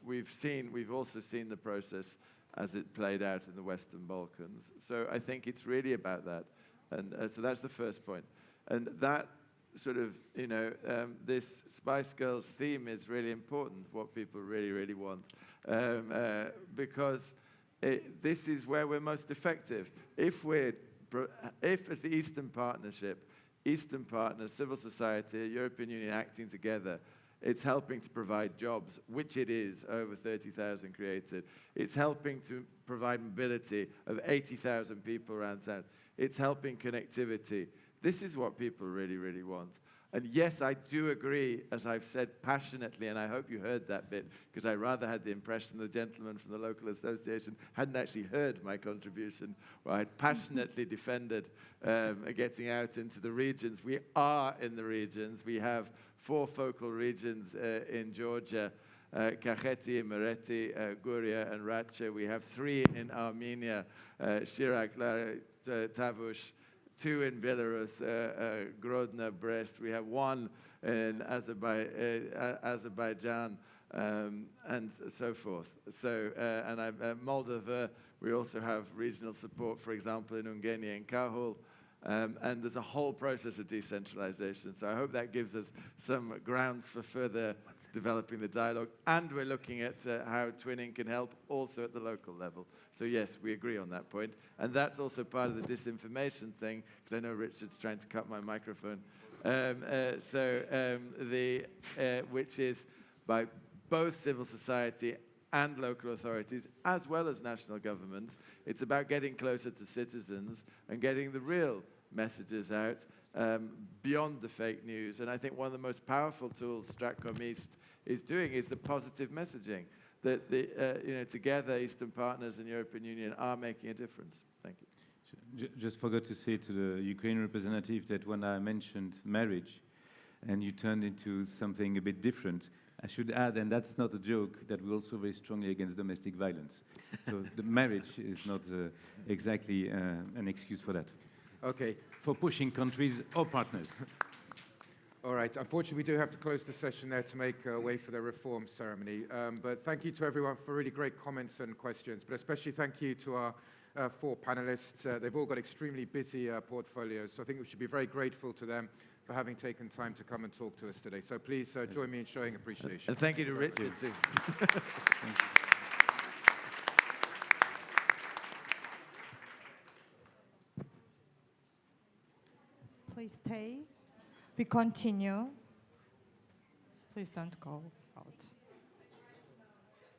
we've also seen the process as it played out in the Western Balkans. So I think it's really about that. And so that's the first point. And that sort of, this Spice Girls theme is really important, what people really, really want. Because this is where we're most effective. If as the Eastern Partnership, Eastern partners, civil society, European Union acting together, it's helping to provide jobs, which it is, over 30,000 created. It's helping to provide mobility of 80,000 people around town. It's helping connectivity. This is what people really, really want. And yes, I do agree, as I've said passionately, and I hope you heard that bit, because I rather had the impression the gentleman from the local association hadn't actually heard my contribution, where I passionately defended getting out into the regions. We are in the regions. We have 4 focal regions in Georgia, Kakheti, Mereti, Guria, and Ratcha. We have 3 in Armenia, Shirak, Tavush, 2 in Belarus, Grodno, Brest. We have 1 in Azerbaijan, and so forth. So, Moldova, we also have regional support, for example, in Ungeni and Kahul. And there's a whole process of decentralization. So I hope that gives us some grounds for further developing the dialogue. And we're looking at how twinning can help also at the local level. So yes, we agree on that point. And that's also part of the disinformation thing, because I know Richard's trying to cut my microphone. Which is by both civil society and local authorities, as well as national governments. It's about getting closer to citizens and getting the real messages out beyond the fake news. And I think one of the most powerful tools Stratcom East is doing is the positive messaging, that together Eastern partners and European Union are making a difference. Thank you. Just forgot to say to the Ukrainian representative that when I mentioned marriage and you turned into something a bit different, I should add, and that's not a joke, that we're also very strongly against domestic violence. So the marriage is not exactly an excuse for that. Okay. For pushing countries or partners. All right. Unfortunately, we do have to close the session there to make way for the reform ceremony. But thank you to everyone for really great comments and questions. But especially thank you to our 4 panelists. They've all got extremely busy portfolios, so I think we should be very grateful to them for having taken time to come and talk to us today. So please join me in showing appreciation. And thank you to Richard, too. Thank you. Please stay. We continue. Please don't go out.